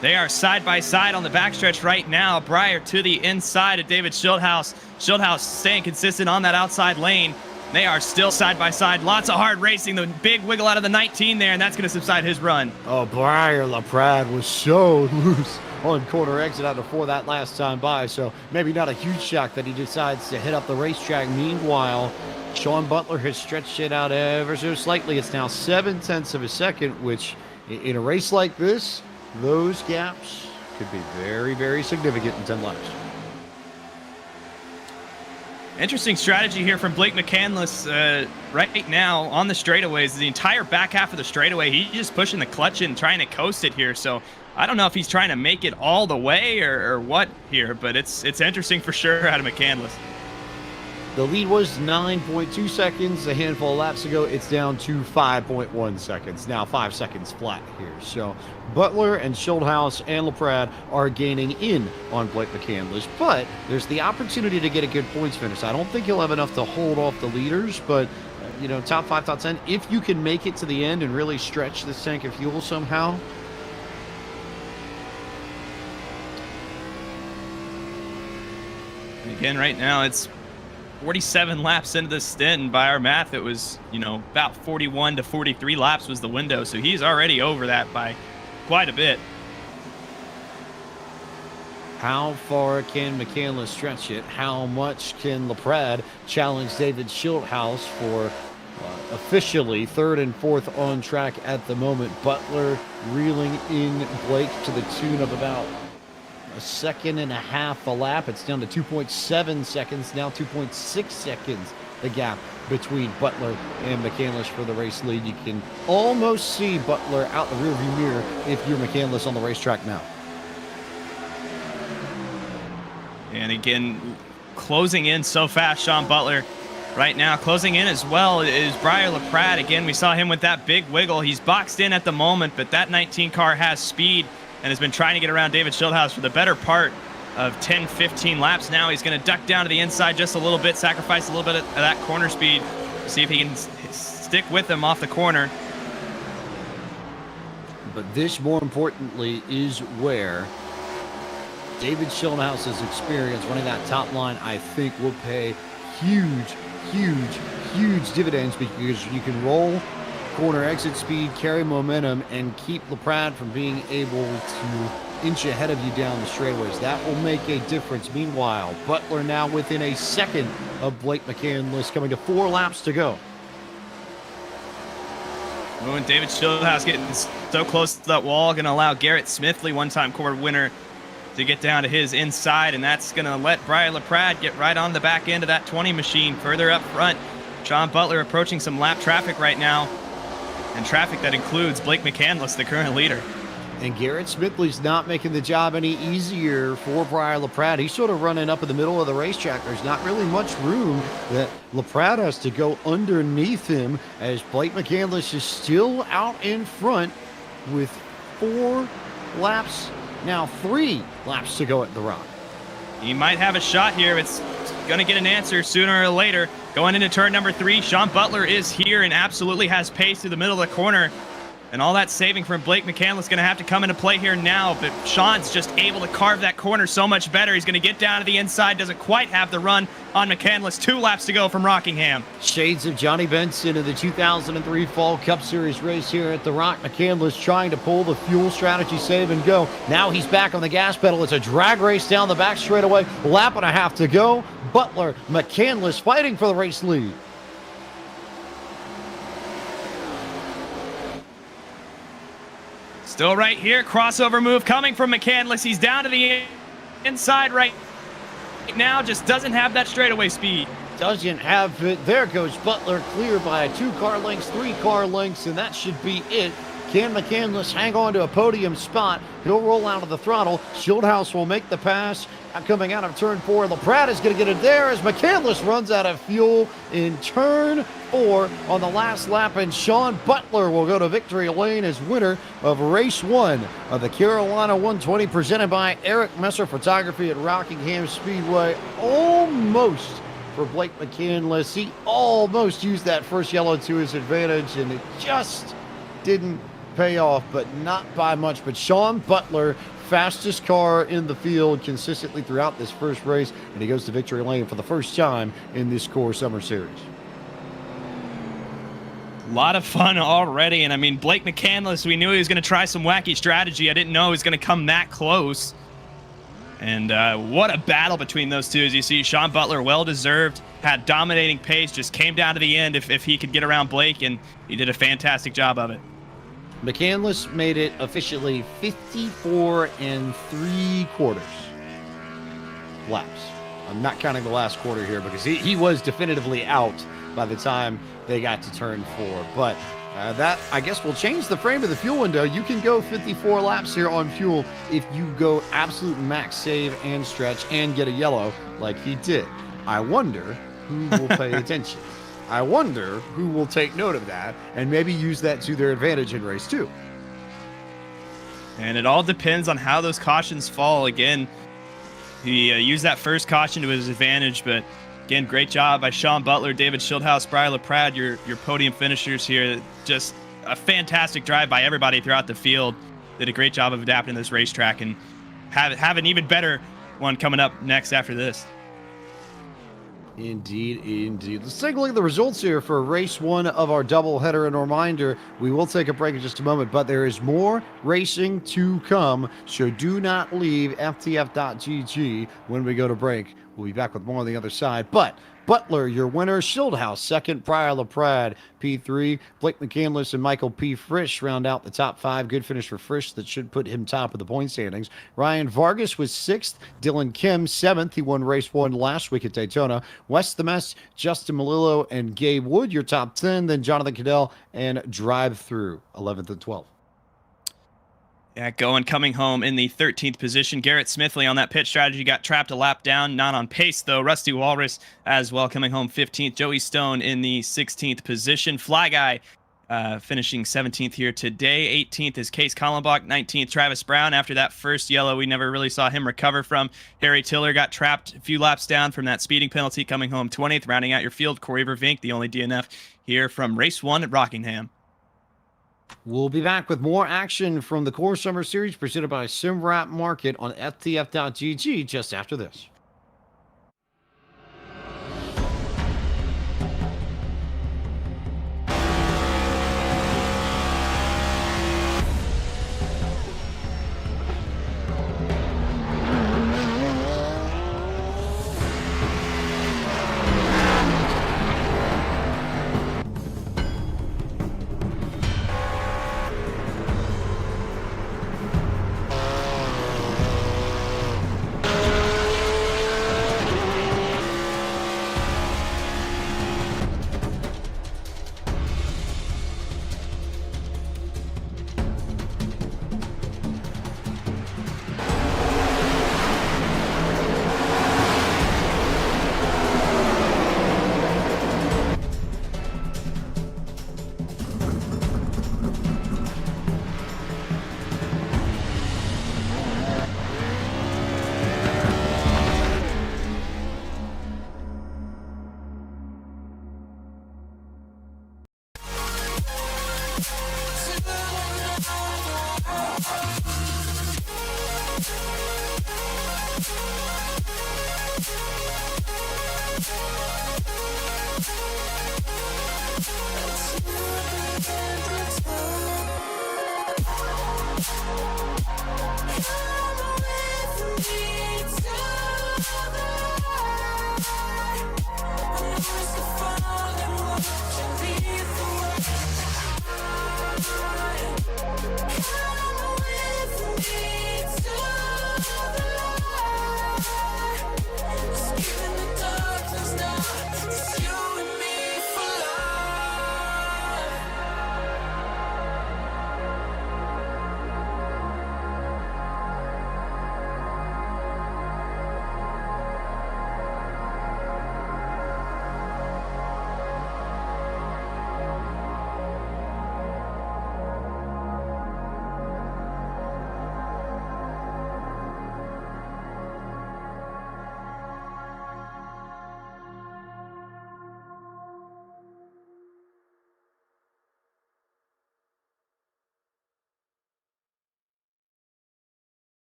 They are side by side on the backstretch right now. Briar to the inside of David Shieldhouse. Shieldhouse staying consistent on that outside lane. They are still side by side. Lots of hard racing. The big wiggle out of the 19 there, and that's going to subside his run. Oh, Briar LaPrade was so loose on corner exit out of 4 that last time by. So maybe not a huge shock that he decides to hit up the racetrack. Meanwhile, Sean Butler has stretched it out ever so slightly. It's now 7/10 of a second, which in a race like this, those gaps could be very, very significant in 10 laps. Interesting strategy here from Blake McCandless right now on the straightaways. The entire back half of the straightaway, he's just pushing the clutch in, trying to coast it here. So I don't know if he's trying to make it all the way or what here, but it's interesting for sure out of McCandless. The lead was 9.2 seconds a handful of laps ago. It's down to 5.1 seconds. Now 5 seconds flat here. So Butler and Schulthouse and LaPrade are gaining in on Blake McCandless, but there's the opportunity to get a good points finish. I don't think he'll have enough to hold off the leaders, but top 5, top 10, if you can make it to the end and really stretch this tank of fuel somehow. And again, right now it's 47 laps into this stint, and by our math, it was, about 41 to 43 laps was the window. So he's already over that by quite a bit. How far can McCandless stretch it? How much can LaPrade challenge David Schulthouse for officially 3rd and 4th on track at the moment? Butler reeling in Blake to the tune of about a second and a half a lap. It's down to 2.7 seconds, now 2.6 seconds, the gap between Butler and McCandless for the race lead. You can almost see Butler out the rearview mirror if you're McCandless on the racetrack now. And again, closing in so fast, Sean Butler right now. Closing in as well is Brian LaPrade. Again, we saw him with that big wiggle. He's boxed in at the moment, but that 19 car has speed and has been trying to get around David Schulthouse for the better part of 10, 15 laps now. He's going to duck down to the inside just a little bit, sacrifice a little bit of that corner speed, see if he can stick with him off the corner. But this, more importantly, is where David Schulthouse's experience running that top line, I think, will pay huge dividends, because you can roll corner exit speed, carry momentum, and keep LaPrade from being able to inch ahead of you down the straightaways. That will make a difference. Meanwhile, Butler now within a second of Blake McCandless, coming to 4 laps to go. Oh, and David Schulthouse getting so close to that wall, going to allow Garrett Smithley, one-time core winner, to get down to his inside, and that's going to let Brian LaPrade get right on the back end of that 20 machine further up front. Sean Butler approaching some lap traffic right now, and traffic that includes Blake McCandless, the current leader. And Garrett Smithley's not making the job any easier for Brian LaPrade. He's sort of running up in the middle of the racetrack. There's not really much room that LaPrade has to go underneath him, as Blake McCandless is still out in front with 4 laps, now 3 laps to go at the Rock. He might have a shot here. It's going to get an answer sooner or later. Going into turn number 3, Sean Butler is here and absolutely has pace through the middle of the corner. And all that saving from Blake McCandless is going to have to come into play here now. But Sean's just able to carve that corner so much better. He's going to get down to the inside. Doesn't quite have the run on McCandless. 2 laps to go from Rockingham. Shades of Johnny Benson in the 2003 Fall Cup Series race here at the Rock. McCandless trying to pull the fuel strategy, save and go. Now he's back on the gas pedal. It's a drag race down the back straightaway. Lap and a half to go. Butler, McCandless fighting for the race lead. Still right here, crossover move coming from McCandless. He's down to the inside right now, just doesn't have that straightaway speed. Doesn't have it. There goes Butler, clear by 2 car lengths, 3 car lengths, and that should be it. Can McCandless hang on to a podium spot? He'll roll out of the throttle. Schulthouse will make the pass. Coming out of turn 4, LaPrade is going to get it there as McCandless runs out of fuel in turn 4 on the last lap, and Sean Butler will go to victory lane as winner of race 1 of the Carolina 120, presented by Eric Messer Photography at Rockingham Speedway. Almost for Blake McCandless. He almost used that first yellow to his advantage, and it just didn't pay off, but not by much. But Sean Butler, fastest car in the field consistently throughout this first race, and he goes to victory lane for the first time in this Core Summer Series. A lot of fun already, and I mean, Blake McCandless, we knew he was going to try some wacky strategy. I didn't know he was going to come that close. And what a battle between those two. As you see, Sean Butler, well-deserved, had dominating pace, just came down to the end if he could get around Blake, and he did a fantastic job of it. McCandless made it officially 54 3/4 laps. I'm not counting the last quarter here because he was definitively out by the time they got to turn 4. But that, I guess, will change the frame of the fuel window. You can go 54 laps here on fuel if you go absolute max save and stretch and get a yellow like he did. I wonder who will pay attention. I wonder who will take note of that and maybe use that to their advantage in race 2. And it all depends on how those cautions fall. Again, he used that first caution to his advantage, but again, great job by Sean Butler, David Schildhaus, Brian LaPrade, your podium finishers here. Just a fantastic drive by everybody throughout the field. Did a great job of adapting to this racetrack and have an even better one coming up next after this. Indeed, indeed. Let's take a look at the results here for race 1 of our doubleheader. And a reminder, we will take a break in just a moment, but there is more racing to come, so do not leave ftf.gg when we go to break. We'll be back with more on the other side. But Butler, your winner. Schildhaus, second. Brian LaPrade, P3. Blake McCandless and Michael P. Frisch round out the top 5. Good finish for Frisch. That should put him top of the point standings. Ryan Vargas was 6th. Dylan Kim, 7th. He won race 1 last week at Daytona. Wes the Mess, Justin Malillo, and Gabe Wood, your top 10. Then Jonathan Cadell and Drive Through, 11th and 12th. Yeah, coming home in the 13th position. Garrett Smithley on that pit strategy got trapped a lap down, not on pace though. Rusty Walrus as well coming home 15th. Joey Stone in the 16th position. Fly Guy finishing 17th here today. 18th is Case Kallenbach. 19th, Travis Brown. After that first yellow, we never really saw him recover from. Harry Tiller got trapped a few laps down from that speeding penalty, coming home 20th. Rounding out your field, Corey Vervink, the only DNF here from race 1 at Rockingham. We'll be back with more action from the Core Summer Series presented by SimWrap Market on ftf.gg just after this.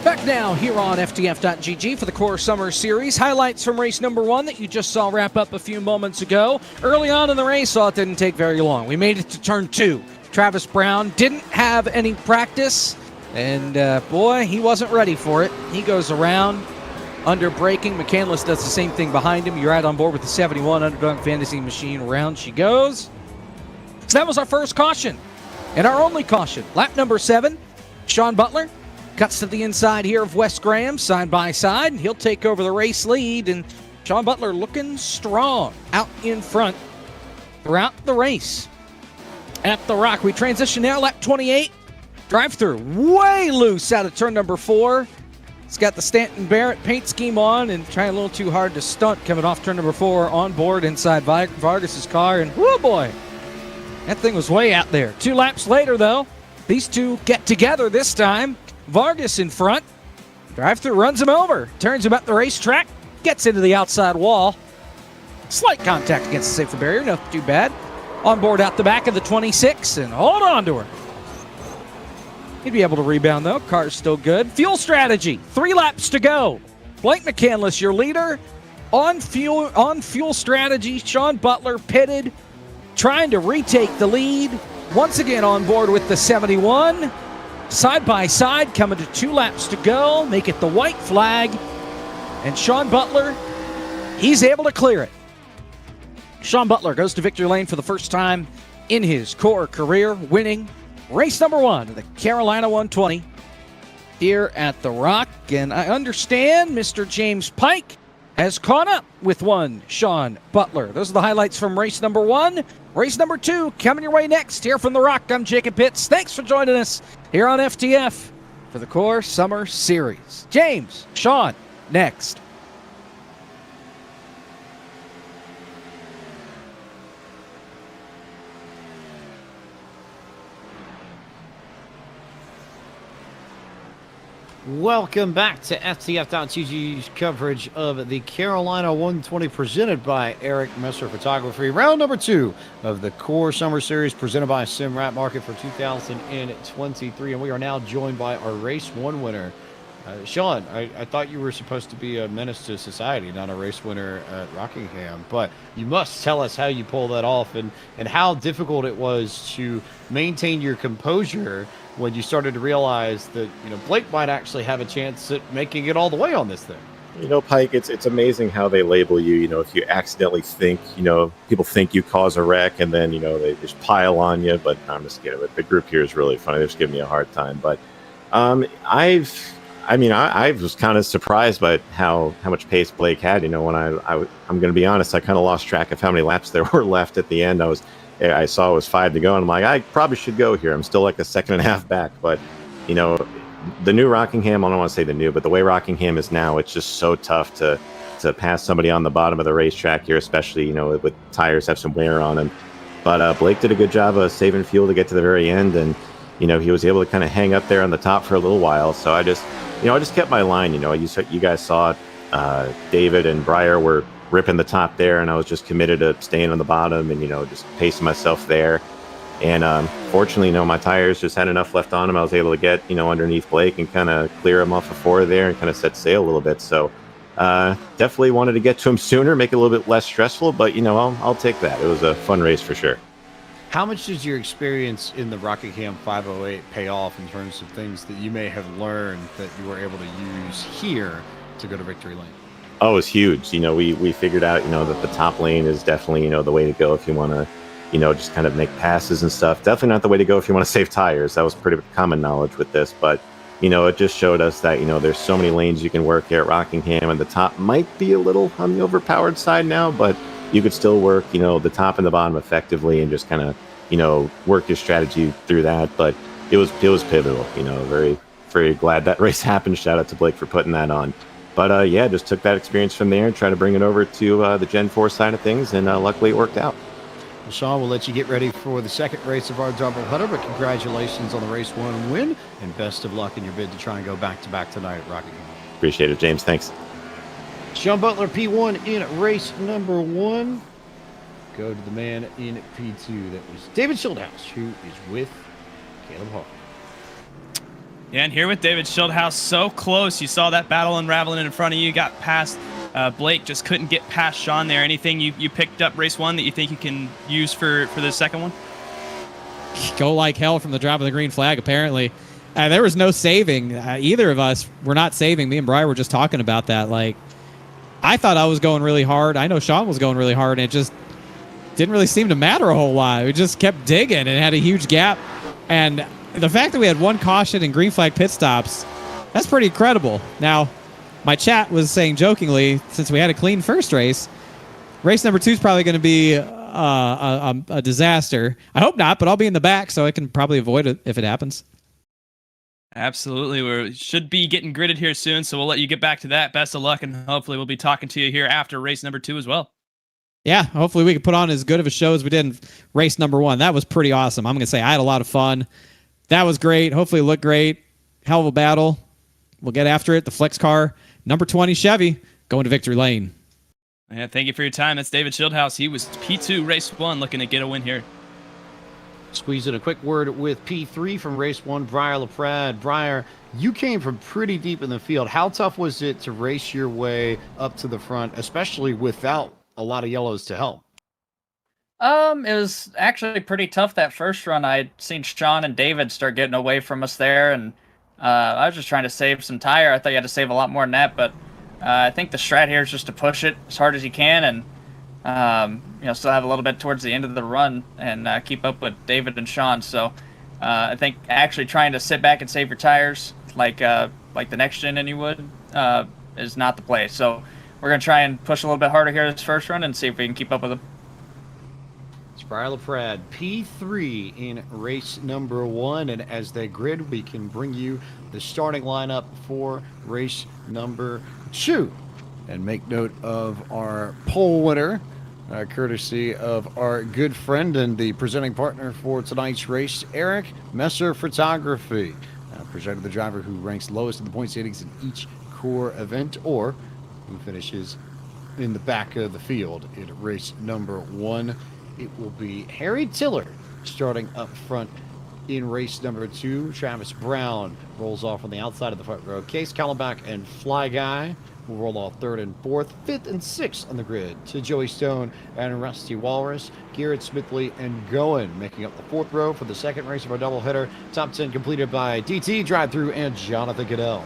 Back now here on FTF.GG for the Core Summer Series. Highlights from race number 1 that you just saw wrap up a few moments ago. Early on in the race, saw it didn't take very long. We made it to turn 2. Travis Brown didn't have any practice, and boy, he wasn't ready for it. He goes around under braking. McCandless does the same thing behind him. You're right on board with the 71 Underdog Fantasy Machine. Around she goes. So that was our first caution, and our only caution. Lap number 7, Sean Butler cuts to the inside here of Wes Graham, side by side. He'll take over the race lead, and Sean Butler looking strong out in front throughout the race. At the Rock, we transition now, lap 28. Drive-through way loose out of turn number 4. It's got the Stanton Barrett paint scheme on and trying a little too hard to stunt coming off turn number 4 on board inside Vargas's car, and whoo boy, that thing was way out there. 2 laps later, though, these two get together this time. Vargas in front. Drive-through runs him over. Turns him up the racetrack. Gets into the outside wall. Slight contact against the safety barrier. Nothing too bad. On board out the back of the 26 and hold on to her. He'd be able to rebound, though. Car's still good. Fuel strategy. 3 laps to go. Blake McCandless, your leader. On fuel strategy. Sean Butler pitted, trying to retake the lead. Once again on board with the 71. Side by side, coming to 2 laps to go. Make it the white flag. And Sean Butler, he's able to clear it. Sean Butler goes to victory lane for the first time in his Core career, winning race number 1 of the Carolina 120 here at the Rock. And I understand Mr. James Pike has caught up with one Sean Butler. Those are the highlights from race number 1. Race number 2 coming your way next here from the Rock. I'm Jacob Pitts. Thanks for joining us here on FTF for the Core Summer Series. James, Sean, next. Welcome back to FTF.GG's coverage of the Carolina 120 presented by Eric Messer Photography. Round number 2 of the Core Summer Series presented by SimRat Market for 2023. And we are now joined by our race 1 winner. Sean, I thought you were supposed to be a menace to society, not a race winner at Rockingham. But you must tell us how you pulled that off and how difficult it was to maintain your composure when you started to realize that, Blake might actually have a chance at making it all the way on this thing. Pike, it's amazing how they label you. If you accidentally think, people think you cause a wreck, and then they just pile on you. But I'm just kidding. But the group here is really funny. They're just giving me a hard time. But I was kind of surprised by how much pace Blake had. When I'm going to be honest, I kind of lost track of how many laps there were left at the end. I saw it was 5 to go, and I'm like, I probably should go here. I'm still like a second and a half back, but the new Rockingham, I don't want to say the new, but the way Rockingham is now, it's just so tough to pass somebody on the bottom of the racetrack here, especially, with tires have some wear on them. But Blake did a good job of saving fuel to get to the very end, and, he was able to kind of hang up there on the top for a little while. So I just kept my line. You guys saw it. David and Breyer were ripping the top there, and I was just committed to staying on the bottom and, just pacing myself there. And fortunately, my tires just had enough left on them. I was able to get, underneath Blake and kind of clear him off of 4 there and kind of set sail a little bit. So definitely wanted to get to him sooner, make it a little bit less stressful. But, I'll take that. It was a fun race for sure. How much does your experience in the Rockingham 508 pay off in terms of things that you may have learned that you were able to use here to go to victory lane? Oh, it was huge. We figured out, that the top lane is definitely, the way to go if you want to, just kind of make passes and stuff. Definitely not the way to go if you want to save tires. That was pretty common knowledge with this. But, it just showed us that, there's so many lanes you can work here at Rockingham, and the top might be a little on the overpowered side now, but you could still work, the top and the bottom effectively and just kind of, work your strategy through that. But it was pivotal, very, very glad that race happened. Shout out to Blake for putting that on. But yeah, just took that experience from there and tried to bring it over to the Gen 4 side of things, and luckily it worked out. Well, Sean, we'll let you get ready for the second race of our doubleheader, but congratulations on the race 1 win, and best of luck in your bid to try and go back-to-back tonight at Rockingham. Appreciate it, James. Thanks. Sean Butler, P1 in race number 1. Go to the man in P2. That was David Schildhouse, who is with Caleb Hall. Yeah, and here with David Schildhouse, so close. You saw that battle unraveling in front of you. Got past Blake, just couldn't get past Sean there. Anything you picked up race 1 that you think you can use for the second one? Go like hell from the drop of the green flag, apparently. There was no saving. Either of us were not saving. Me and Brian were just talking about that. Like, I thought I was going really hard. I know Sean was going really hard, and it just didn't really seem to matter a whole lot. We just kept digging and had a huge gap. And the fact that we had 1 caution and green flag pit stops, that's pretty incredible. Now, my chat was saying jokingly, since we had a clean first race number 2 is probably going to be a disaster. I hope not, but I'll be in the back, so I can probably avoid it if it happens. Absolutely. We should be getting gridded here soon, so we'll let you get back to that. Best of luck, and hopefully we'll be talking to you here after race number 2 as well. Yeah, hopefully we can put on as good of a show as we did in race number 1. That was pretty awesome. I'm going to say I had a lot of fun. That was great. Hopefully it looked great. Hell of a battle. We'll get after it. The flex car, number 20 Chevy, going to victory lane. Yeah, thank you for your time. That's David Schildhouse. He was P2 race 1, looking to get a win here. Squeeze in a quick word with P3 from race 1, Briar LaPrade. Briar, you came from pretty deep in the field. How tough was it to race your way up to the front, especially without a lot of yellows to help? It was actually pretty tough that first run. I'd seen Sean and David start getting away from us there, and I was just trying to save some tire. I thought you had to save a lot more than that, but I think the strat here is just to push it as hard as you can, and still have a little bit towards the end of the run and keep up with David and Sean. So I think actually trying to sit back and save your tires like the next gen and you would is not the play. So we're gonna try and push a little bit harder here this first run and see if we can keep up with them. Briar LaPrade, P3 in race number 1, and as they grid, we can bring you the starting lineup for race number 2. And make note of our poll winner, courtesy of our good friend and the presenting partner for tonight's race, Eric Messer Photography. Presented the driver who ranks lowest in the point standings in each core event, or who finishes in the back of the field in race number 1. It will be Harry Tiller starting up front in race number 2. Travis Brown rolls off on the outside of the front row. Case Kallenbach and Fly Guy will roll off 3rd and 4th. 5th and 6th on the grid to Joey Stone and Rusty Walrus. Garrett Smithley and Goen making up the 4th row for the second race of our doubleheader. Top 10 completed by DT, Drive-Thru, and Jonathan Goodell.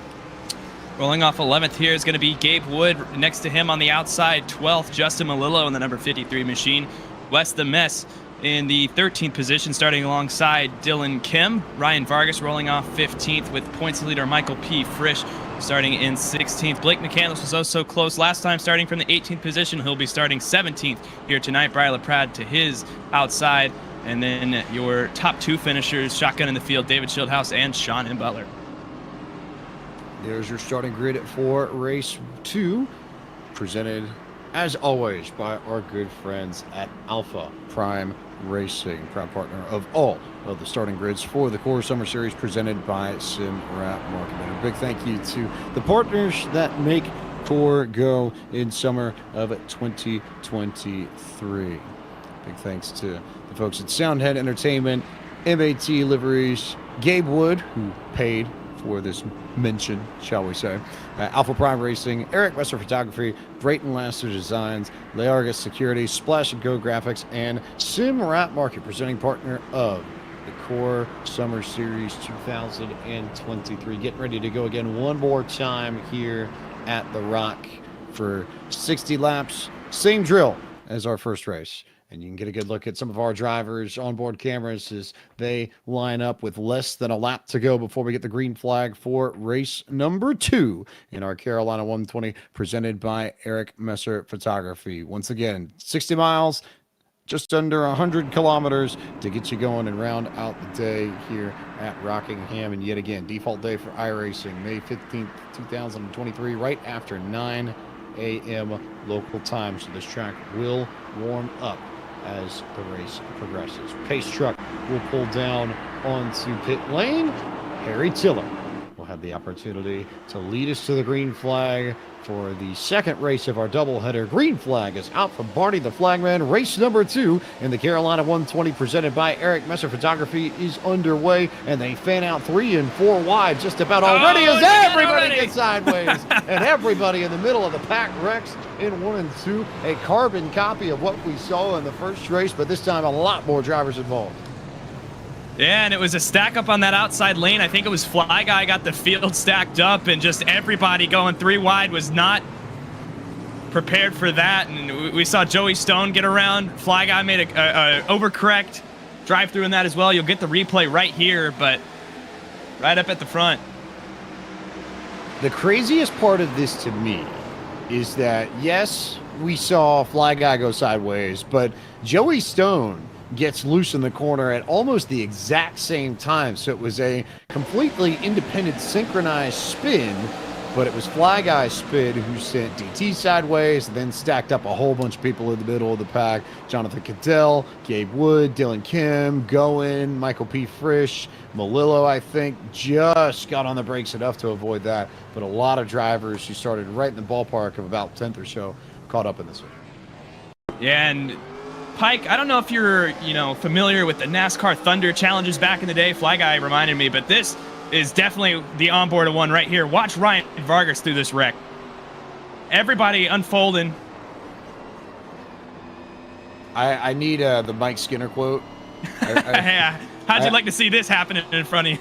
Rolling off 11th here is going to be Gabe Wood. Next to him on the outside, 12th, Justin Malillo in the number 53 machine. Wes the Mess in the 13th position, starting alongside Dylan Kim. Ryan Vargas rolling off 15th with points leader Michael P. Frisch starting in 16th. Blake McCandless was also close last time, starting from the 18th position. He'll be starting 17th here tonight. Brian LaPrade to his outside. And then your top 2 finishers, shotgun in the field, David Schildhouse and Sean M. Butler. There's your starting grid for race 2, presented as always by our good friends at Alpha Prime Racing, proud partner of all of the starting grids for the Core Summer Series presented by Sim Wrap Marketing. A big thank you to the partners that make Core go in summer of 2023. Big thanks to the folks at Soundhead Entertainment, MAT Liveries, Gabe Wood, who paid for this mention, shall we say, Alpha Prime Racing, Eric Messer Photography, Brayton Laster Designs, Leargus Security, Splash & Go Graphics, and Sim Wrap Market, presenting partner of the Core Summer Series 2023. Getting ready to go again one more time here at the Rock for 60 laps. Same drill as our first race. And you can get a good look at some of our drivers' onboard cameras as they line up with less than a lap to go before we get the green flag for race number 2 in our Carolina 120, presented by Eric Messer Photography. Once again, 60 miles, just under 100 kilometers to get you going and round out the day here at Rockingham. And yet again, default day for iRacing, May 15th, 2023, right after 9 a.m. local time. So this track will warm up as the race progresses. Pace truck will pull down onto pit lane. Harry Tiller will have the opportunity to lead us to the green flag for the second race of our doubleheader. Green flag is out from Barney the Flagman. Race number 2 in the Carolina 120, presented by Eric Messer Photography, is underway, and they fan out 3 and 4 wide just about already as everybody gets sideways and everybody in the middle of the pack wrecks in 1 and 2. A carbon copy of what we saw in the first race, but this time a lot more drivers involved. Yeah, and it was a stack up on that outside lane. I think it was Fly Guy got the field stacked up, and just everybody going 3 wide was not prepared for that. And we saw Joey Stone get around. Fly Guy made a overcorrect drive through in that as well. You'll get the replay right here, but right up at the front. The craziest part of this to me is that, yes, we saw Fly Guy go sideways, but Joey Stone gets loose in the corner at almost the exact same time. So it was a completely independent, synchronized spin, but it was Fly Guy's spin who sent DT sideways, then stacked up a whole bunch of people in the middle of the pack. Jonathan Cadell, Gabe Wood, Dylan Kim, Goen, Michael P. Frisch, Malillo, I think, just got on the brakes enough to avoid that. But a lot of drivers who started right in the ballpark of about 10th or so caught up in this one. Yeah, and Pike, I don't know if you're, familiar with the NASCAR Thunder challenges back in the day. Fly Guy reminded me, but this is definitely the onboard one right here. Watch Ryan Vargas through this wreck. Everybody unfolding. I need the Mike Skinner quote. How'd you like to see this happening in front of you?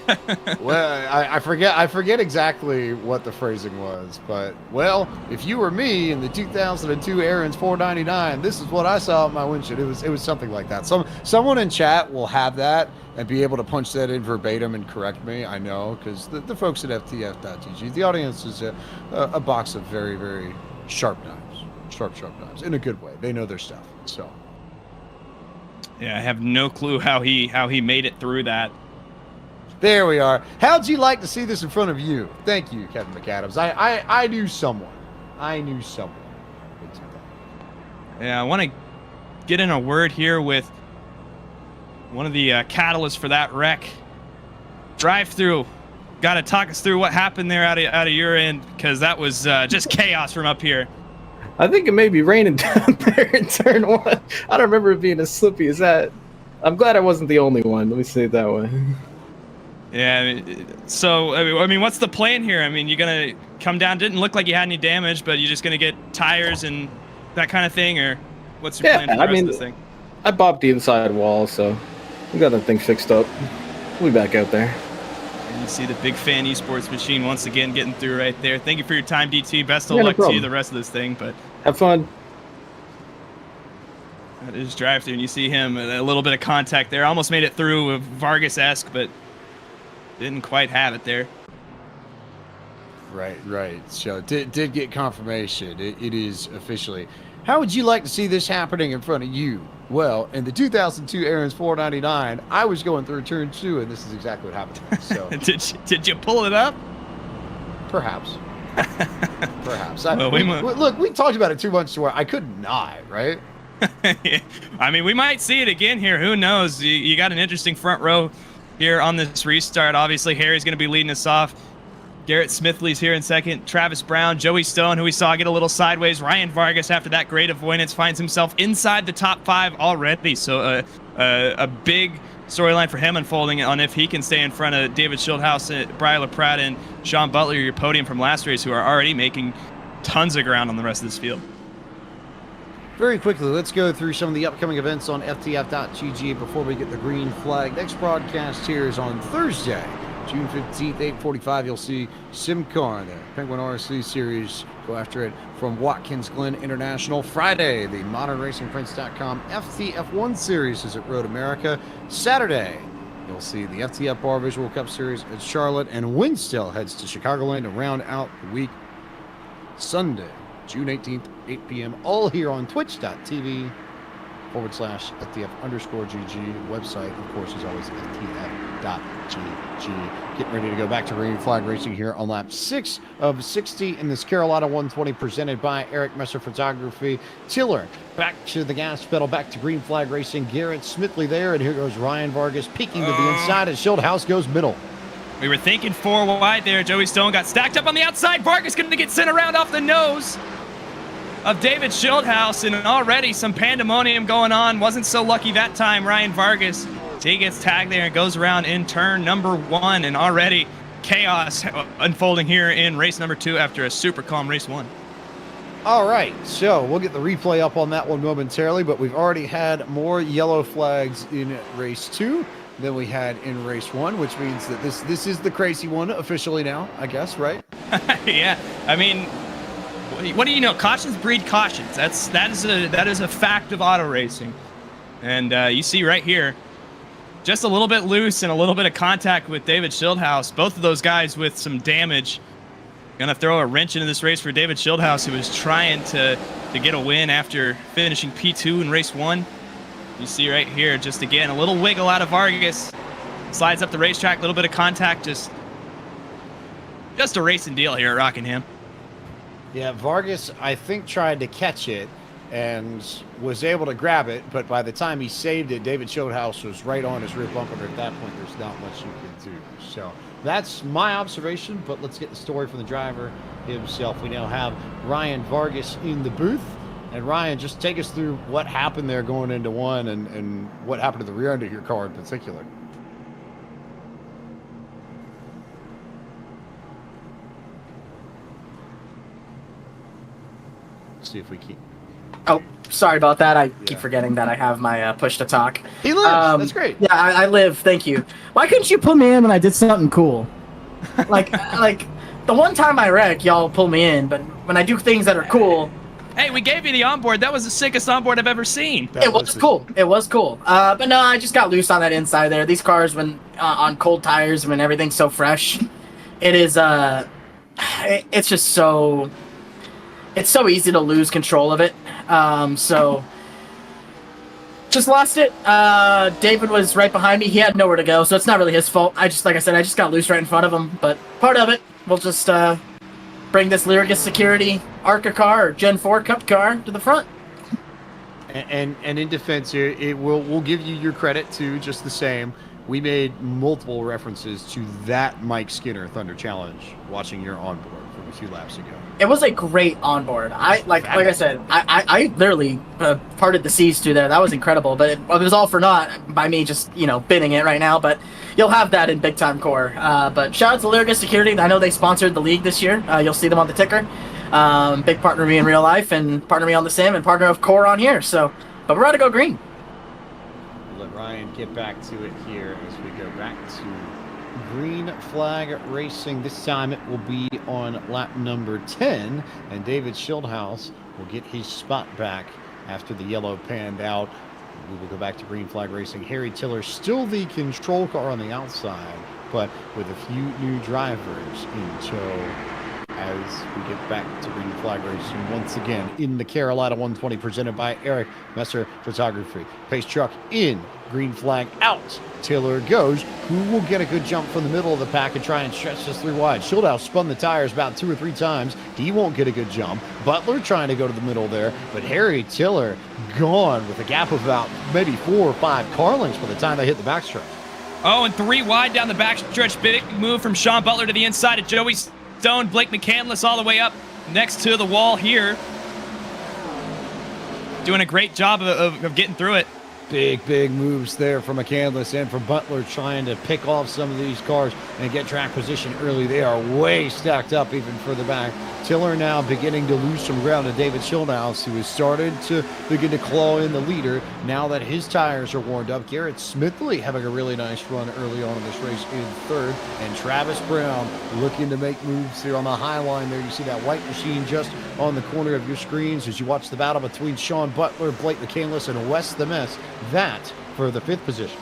Well, I forget exactly what the phrasing was, but, well, if you were me in the 2002 Aaron's 499, this is what I saw on my windshield. It was something like that. Someone in chat will have that and be able to punch that in verbatim and correct me. I know, because the folks at FTF.TG, the audience is a box of very, very sharp knives. Sharp knives, in a good way. They know their stuff, so. Yeah, I have no clue how he made it through that. There we are. How'd you like to see this in front of you? Thank you, Kevin McAdams. I knew someone. would do that. Yeah, I want to get in a word here with one of the catalysts for that wreck. Drive through. Got to talk us through what happened there out of your end, because that was just chaos from up here. I think it may be raining down there in turn 1. I don't remember it being as slippy as that. I'm glad I wasn't the only one. Let me say it that way. Yeah, so, I mean, what's the plan here? I mean, you're going to come down. Didn't look like you had any damage, but you're just going to get tires and that kind of thing? Or what's your plan for the rest of this thing? I bopped the inside wall, so we got that thing fixed up. We'll be back out there. You see the big fan esports machine once again getting through right there. Thank you for your time, DT. Best of Yeah, no luck to you problem. the rest of this thing. But Have fun. that is drive through, and you see him a little bit of contact there. Almost made it through Vargas-esque, but didn't quite have it there. Right. So did get confirmation. It is officially. How would you like to see this happening in front of you? Well, in the 2002 Aaron's 499, I was going through turn 2, and this is exactly what happened. So did you pull it up? Perhaps. Perhaps. Well, Look, we talked about it too much to where I could not, right? I mean, we might see it again here. Who knows? You got an interesting front row here on this restart. Obviously, Harry's going to be leading us off. Garrett Smithley's here in second. Travis Brown, Joey Stone, who we saw get a little sideways. Ryan Vargas, after that great avoidance, finds himself inside the top 5 already. So a big storyline for him unfolding on if he can stay in front of David Schildhouse, Brian LaPrade, and Sean Butler, your podium from last race, who are already making tons of ground on the rest of this field. Very quickly, let's go through some of the upcoming events on FTF.GG before we get the green flag. Next broadcast here is on Thursday, June 15th, 8:45. You'll see SimCar, the Penguin RC Series, go after it from Watkins Glen International. Friday, the ModernRacingPrince.com FTF1 Series is at Road America. Saturday, you'll see the FTF Bar Visual Cup Series at Charlotte, and Winstill heads to Chicagoland to round out the week. Sunday, June 18th, 8 p.m., all here on twitch.tv/FTF_GG. Website, of course, is always FTF.GG. Getting ready to go back to green flag racing here on lap 6 of 60 in this Carolina 120 presented by Eric Messer Photography. Tiller back to the gas pedal, back to green flag racing. Garrett Smithley there, and here goes Ryan Vargas peeking to the inside as Schildhouse goes middle. We were thinking 4 wide there. Joey Stone got stacked up on the outside. Vargas going to get sent around off the nose of David Schildhouse, and already some pandemonium going on. Wasn't so lucky that time, Ryan Vargas. He gets tagged there and goes around in turn number 1, and already chaos unfolding here in race number 2 after a super calm race 1. All right, so we'll get the replay up on that one momentarily, but we've already had more yellow flags in race 2 than we had in race 1, which means that this is the crazy one officially now, I guess, right? Yeah, I mean, what do you know? Cautions breed cautions. That is a fact of auto racing, and you see right here, just a little bit loose and a little bit of contact with David Schildhouse. Both of those guys with some damage. Gonna throw a wrench into this race for David Schildhouse, who was trying to get a win after finishing P2 in race 1. You see right here, just again, a little wiggle out of Vargas. Slides up the racetrack, a little bit of contact, just a racing deal here at Rockingham. Yeah, Vargas, I think, tried to catch it and was able to grab it, but by the time he saved it, David Schildhouse was right on his rear bumper. At that point, there's not much you can do. So that's my observation, but let's get the story from the driver himself. We now have Ryan Vargas in the booth. And Ryan, just take us through what happened there going into 1 and what happened to the rear end of your car in particular. Let's see if we keep... Oh, sorry about that. I keep forgetting that I have my push to talk. He lives. That's great. Yeah, I live. Thank you. Why couldn't you put me in when I did something cool? like the one time I wreck, y'all pull me in, but when I do things that are cool... Hey, we gave you the onboard. That was the sickest onboard I've ever seen. It was cool. It was cool. But no, I just got loose on that inside there. These cars, when on cold tires, when everything's so fresh, it is. It's just so. It's so easy to lose control of it. So just lost it. David was right behind me. He had nowhere to go, so it's not really his fault. Like I said, I just got loose right in front of him. But part of it, we'll just bring this Lyricus Security ARCA car or Gen 4 Cup car to the front. And in defense here, we'll give you your credit too, just the same. We made multiple references to that Mike Skinner Thunder Challenge watching your onboard from a few laps ago. It was a great onboard. Like I said, I literally parted the seas through there. That was incredible, but it was all for naught by me just, bidding it right now. But you'll have that in Big Time Core. But shout out to Lyricus Security. I know they sponsored the league this year. You'll see them on the ticker. Big partner of me in real life and partner me on the sim and partner of Core on here. So, but we're about to go green. We'll let Ryan get back to it here as we go back to Green Flag Racing. This time it will be on lap number 10, and David Schildhaus will get his spot back after the yellow panned out. We will go back to Green Flag Racing. Harry Tiller still the control car on the outside, but with a few new drivers in tow as we get back to Green Flag Racing once again in the Carolina 120 presented by Eric Messer Photography. Pace truck in, Green Flag out. Tiller goes. Who will get a good jump from the middle of the pack and try and stretch this 3 wide? Schildhaus spun the tires about 2 or 3 times. He won't get a good jump. Butler trying to go to the middle there, but Harry Tiller gone with a gap of about maybe 4 or 5 car lengths by the time they hit the backstretch. Oh, and 3 wide down the backstretch. Big move from Sean Butler to the inside of Joey Stone. Blake McCandless all the way up next to the wall here. Doing a great job of getting through it. Big moves there from McCandless and from Butler trying to pick off some of these cars and get track position early. They are way stacked up even further back. Tiller now beginning to lose some ground to David Schildhaus, who has started to begin to claw in the leader now that his tires are warmed up. Garrett Smithley having a really nice run early on in this race in third, and Travis Brown looking to make moves here on the high line there. You see that white machine just on the corner of your screens as you watch the battle between Sean Butler, Blake McCandless, and Wes the Mess. That for the 5th position.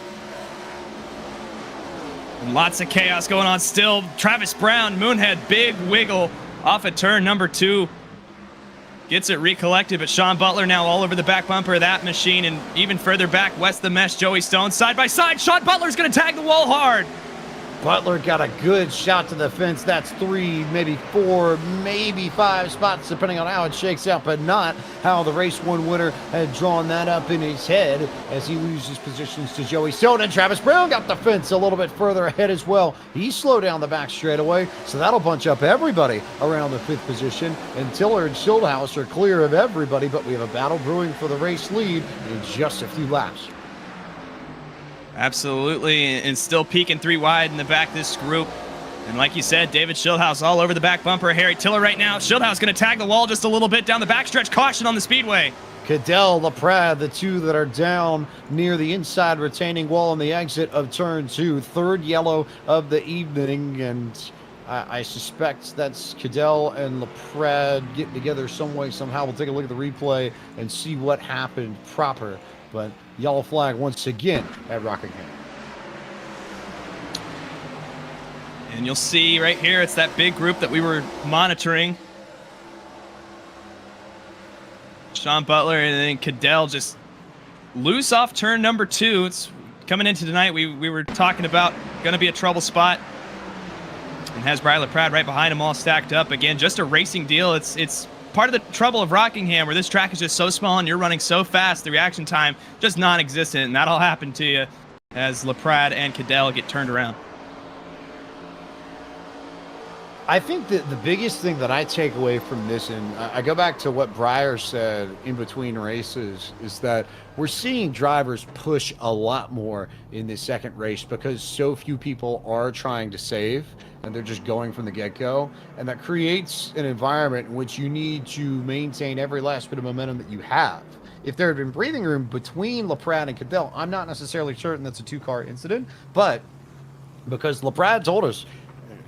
Lots of chaos going on still. Travis Brown, Moonhead, big wiggle off of turn number 2. Gets it recollected, but Sean Butler now all over the back bumper of that machine, and even further back, West the Mesh, Joey Stone, side by side. Sean Butler's going to tag the wall hard. Butler got a good shot to the fence. That's 3, maybe 4, maybe 5 spots, depending on how it shakes out, but not how the race 1 winner had drawn that up in his head as he loses positions to Joey Stone. And Travis Brown got the fence a little bit further ahead as well. He slowed down the back straightaway, so that'll bunch up everybody around the 5th position. And Tiller and Schildhaus are clear of everybody, but we have a battle brewing for the race lead in just a few laps. Absolutely, and still peaking 3 wide in the back of this group. And like you said, David Schildhaus all over the back bumper. Harry Tiller right now. Schildhaus going to tag the wall just a little bit down the backstretch. Caution on the speedway. Cadell, LaPrade, the 2 that are down near the inside retaining wall on the exit of turn 2. 3rd yellow of the evening, and I suspect that's Cadell and LaPrade getting together some way, somehow. We'll take a look at the replay and see what happened proper. But yellow flag once again at Rockingham. And you'll see right here, it's that big group that we were monitoring. Sean Butler and then Cadell just loose off turn number 2. It's coming into tonight. We were talking about going to be a trouble spot. And has Brian LaPrade right behind him all stacked up. Again, just a racing deal. It's part of the trouble of Rockingham, where this track is just so small and you're running so fast, the reaction time just non-existent, and that'll happen to you as LaPrade and Cadell get turned around. I think that the biggest thing that I take away from this, and I go back to what Breyer said in between races, is that we're seeing drivers push a lot more in this second race because so few people are trying to save and they're just going from the get-go. And that creates an environment in which you need to maintain every last bit of momentum that you have. If there had been breathing room between LaPrade and Cadell, I'm not necessarily certain that's a 2-car incident, but because LaPrade told us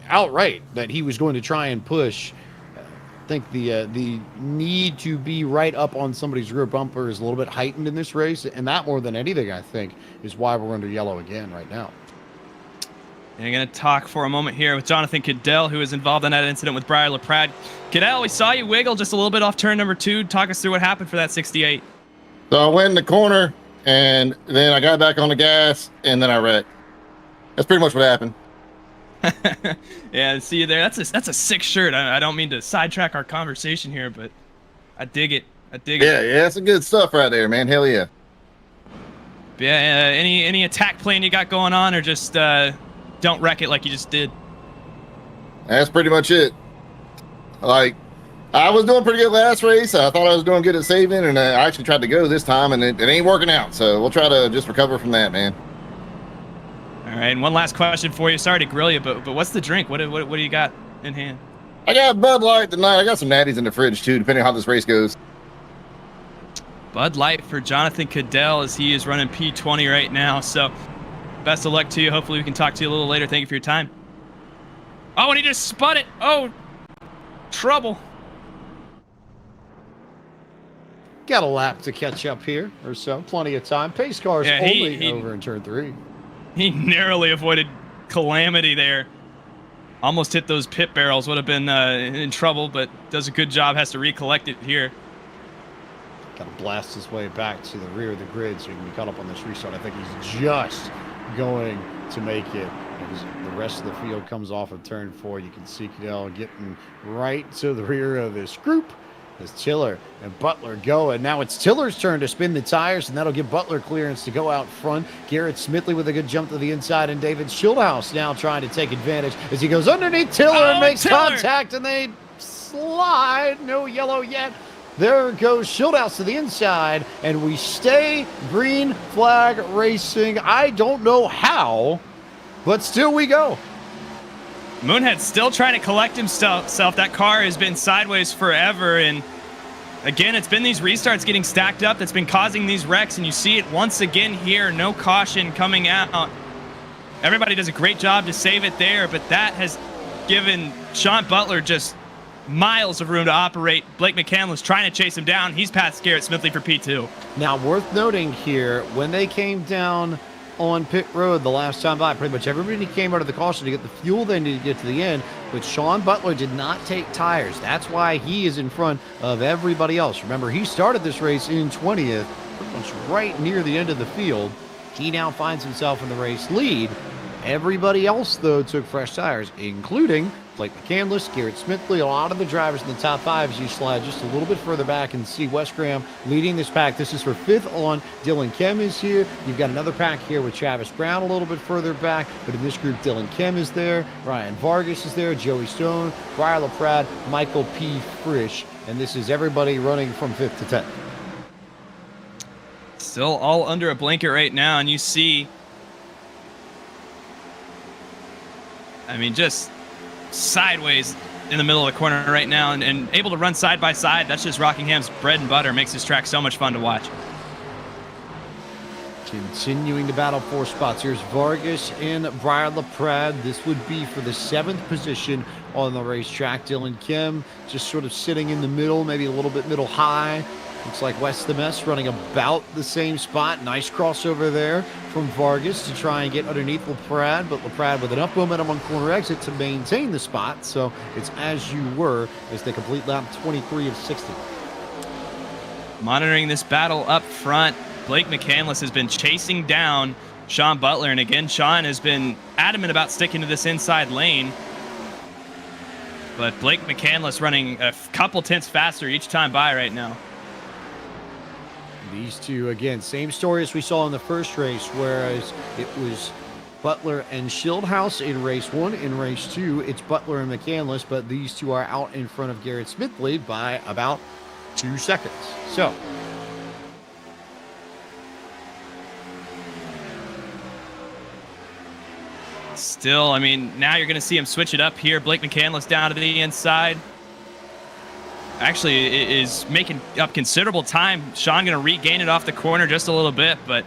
outright that he was going to try and push, I think the need to be right up on somebody's rear bumper is a little bit heightened in this race, and that more than anything, I think, is why we're under yellow again right now. And I'm going to talk for a moment here with Jonathan Cadell, who was involved in that incident with Brian LaPrade. Cadell, we saw you wiggle just a little bit off turn number 2. Talk us through what happened for that 68. So I went in the corner, and then I got back on the gas, and then I wrecked. That's pretty much what happened. Yeah, see you there. That's a sick shirt. I don't mean to sidetrack our conversation here, but I dig it. I dig it. Yeah, that's some good stuff right there, man. Hell yeah. Yeah. Any attack plan you got going on, or just don't wreck it like you just did? That's pretty much it. Like, I was doing pretty good last race. I thought I was doing good at saving, and I actually tried to go this time, and it ain't working out. So we'll try to just recover from that, man. All right, and one last question for you. Sorry to grill you, but what's the drink? What do you got in hand? I got Bud Light tonight. I got some natties in the fridge too, depending on how this race goes. Bud Light for Jonathan Cadell as he is running P20 right now. So Best of luck to you. Hopefully we can talk to you a little later. Thank you for your time. Oh, and he just spun it. Oh, trouble. Got a lap to catch up here or so. Plenty of time. Pace cars only over in turn 3. He narrowly avoided calamity there. Almost hit those pit barrels. Would have been in trouble, but does a good job. Has to recollect it here. Got to blast his way back to the rear of the grid so he can be caught up on this restart. I think he's just going to make it. As the rest of the field comes off of turn 4, you can see Cadell getting right to the rear of this group. As Tiller and Butler go, and now it's Tiller's turn to spin the tires, and that'll give Butler clearance to go out front. Garrett Smithley with a good jump to the inside, and David Schildhouse now trying to take advantage as he goes underneath Tiller and makes contact, and they slide. No yellow yet. There goes Schildhouse to the inside, and we stay green flag racing. I don't know how, but still we go. Moonhead's still trying to collect himself. That car has been sideways forever, and again, it's been these restarts getting stacked up that's been causing these wrecks, and you see it once again here. No caution coming out. Everybody does a great job to save it there, but that has given Sean Butler just miles of room to operate. Blake McCandless trying to chase him down. He's past Garrett Smithley for P2. Now, worth noting here, when they came down on pit road the last time by, pretty much everybody came out of the caution to get the fuel they needed to get to the end, but Sean Butler did not take tires. That's why he is in front of everybody else. Remember, he started this race in 20th, pretty much right near the end of the field. He now finds himself in the race lead. Everybody else, though, took fresh tires, including Blake McCandless, Garrett Smithley, a lot of the drivers in the top 5 as you slide just a little bit further back and see Wes Graham leading this pack. This is for 5th on. Dylan Kem is here. You've got another pack here with Travis Brown a little bit further back, but in this group, Dylan Kem is there, Ryan Vargas is there, Joey Stone, Briar LaPrade, Michael P. Frisch, and this is everybody running from 5th to 10th. Still all under a blanket right now, and you see, I mean, just sideways in the middle of the corner right now, and able to run side by side. That's just Rockingham's bread and butter. Makes this track so much fun to watch. Continuing to battle for spots. Here's Vargas and Briar LaPrade. This would be for the 7th position on the racetrack. Dylan Kim just sort of sitting in the middle, maybe a little bit middle high. Looks like Wes the Mess running about the same spot. Nice crossover there from Vargas to try and get underneath LaPrade, but LaPrade with enough momentum on corner exit to maintain the spot. So it's as you were as they complete lap 23 of 60. Monitoring this battle up front, Blake McCandless has been chasing down Sean Butler, and again, Sean has been adamant about sticking to this inside lane. But Blake McCandless running a couple tenths faster each time by right now. These two, again, same story as we saw in the first race, whereas it was Butler and Schildhouse in race 1. In race 2, it's Butler and McCandless, but these two are out in front of Garrett Smithley by about 2 seconds. So, still, I mean, now you're going to see him switch it up here. Blake McCandless down to the inside. Actually, it is making up considerable time. Sean going to regain it off the corner just a little bit, but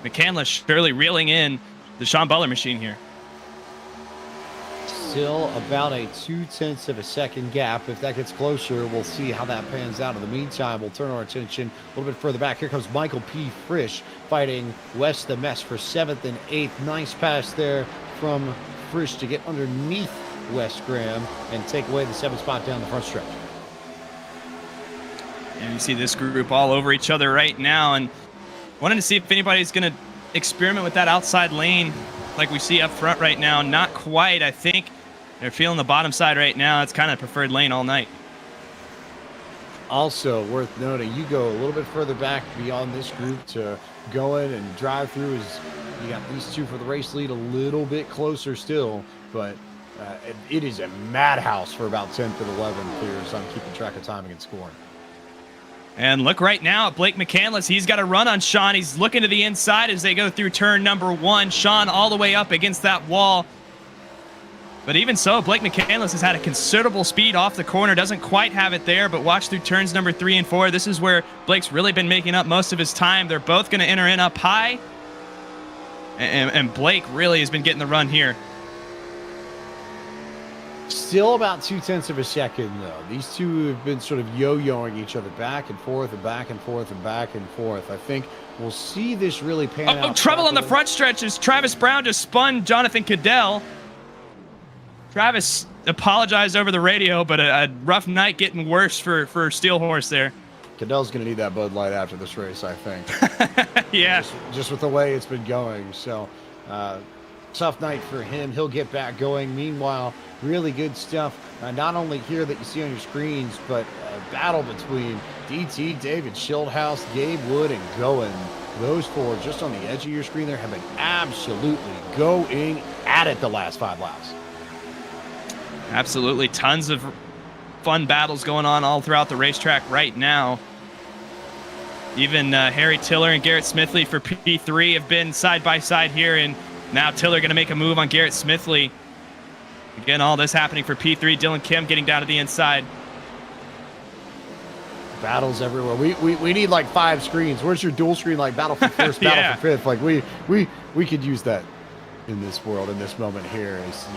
McCandless surely reeling in the Sean Butler machine here. still about a 0.2 of a second gap. If that gets closer, we'll see how that pans out. In the meantime, we'll turn our attention a little bit further back. Here comes Michael P. Frisch fighting Wes the Mess for 7th and 8th. Nice pass there from Frisch to get underneath Wes Graham and take away the 7th spot down the front stretch. And you see this group all over each other right now, and wanted to see if anybody's going to experiment with that outside lane like we see up front right now. Not quite. I think they're feeling the bottom side right now. It's kind of preferred lane all night. Also worth noting, you go a little bit further back beyond this group to go in and drive through. As you got these two for the race lead a little bit closer still, but it is a madhouse for about 10th and 11th here, so I'm keeping track of timing and scoring. And look right now at Blake McCandless. He's got a run on Sean. He's looking to the inside as they go through turn number 1. Sean all the way up against that wall. But even so, Blake McCandless has had a considerable speed off the corner. Doesn't quite have it there, but watch through turns number 3 and 4. This is where Blake's really been making up most of his time. They're both going to enter in up high. And Blake really has been getting the run here. Still about 0.2 of a second, though. These two have been sort of yo-yoing each other back and forth and back and forth and back and forth. I think we'll see this really pan out. Oh, trouble on the front stretch as Travis Brown just spun Jonathan Cadell. Travis apologized over the radio, but a rough night getting worse for Steel Horse there. Cadell's going to need that Bud Light after this race, I think. Yeah. Just with the way it's been going. So, tough night for him. He'll get back going. Meanwhile, really good stuff. Not only here that you see on your screens, but a battle between DT, David Schildhouse, Gabe Wood, and Goen. Those four just on the edge of your screen there have been absolutely going at it the last 5 laps. Absolutely. Tons of fun battles going on all throughout the racetrack right now. Even Harry Tiller and Garrett Smithley for P3 have been side by side here, and now Tiller going to make a move on Garrett Smithley. Again, all this happening for P3. Dylan Kim getting down to the inside. Battles everywhere. We need like 5 screens. Where's your dual screen like battle for first, battle for fifth? Like we could use that in this world, in this moment here. Is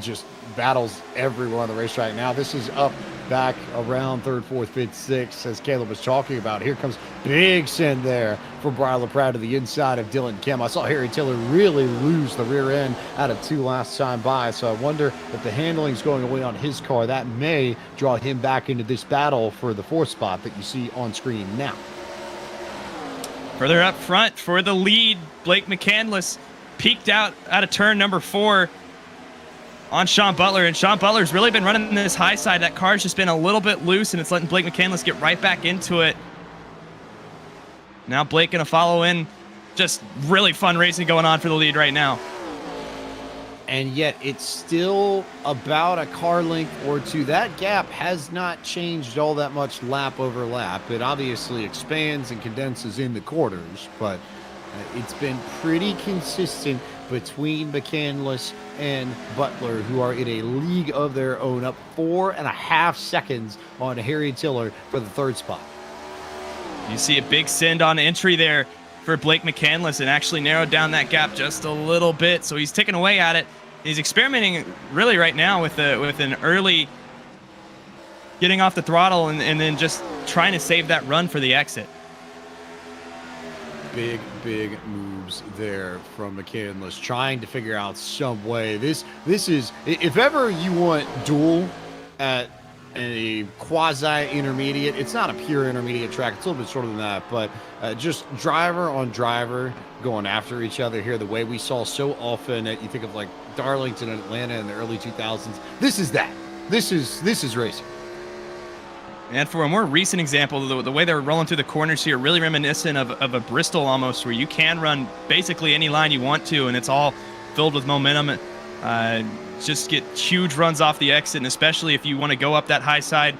just battles everywhere on the racetrack. Now this is up back around 3rd, 4th, 5th, 6th, as Caleb was talking about. Here comes big send there for Brian LaProud to the inside of Dylan Kim. I saw Harry Tiller really lose the rear end out of 2 last time by, so I wonder if the handling's going away on his car. That may draw him back into this battle for the 4th spot that you see on screen now. Further up front for the lead, Blake McCandless peeked out of turn number 4 on Sean Butler, and Sean Butler's really been running this high side. That car's just been a little bit loose, and it's letting Blake McCandless get right back into it. Now Blake gonna follow in. Just really fun racing going on for the lead right now. And yet it's still about a car length or 2. That gap has not changed all that much lap over lap. It obviously expands and condenses in the quarters, but it's been pretty consistent between McCandless and Butler, who are in a league of their own, up 4.5 seconds on Harry Tiller for the 3rd spot. You see a big send on entry there for Blake McCandless, and actually narrowed down that gap just a little bit. So he's ticking away at it. He's experimenting really right now with an early getting off the throttle and then just trying to save that run for the exit. Big moves there from McCandless, trying to figure out some way. This is, if ever you want duel at a quasi-intermediate, it's not a pure intermediate track, it's a little bit shorter than that, but just driver on driver going after each other here, the way we saw so often at, you think of like Darlington and Atlanta in the early 2000s. This is that. This is racing. And for a more recent example, the way they're rolling through the corners here, really reminiscent of a Bristol almost, where you can run basically any line you want to, and it's all filled with momentum. Just get huge runs off the exit, and especially if you want to go up that high side,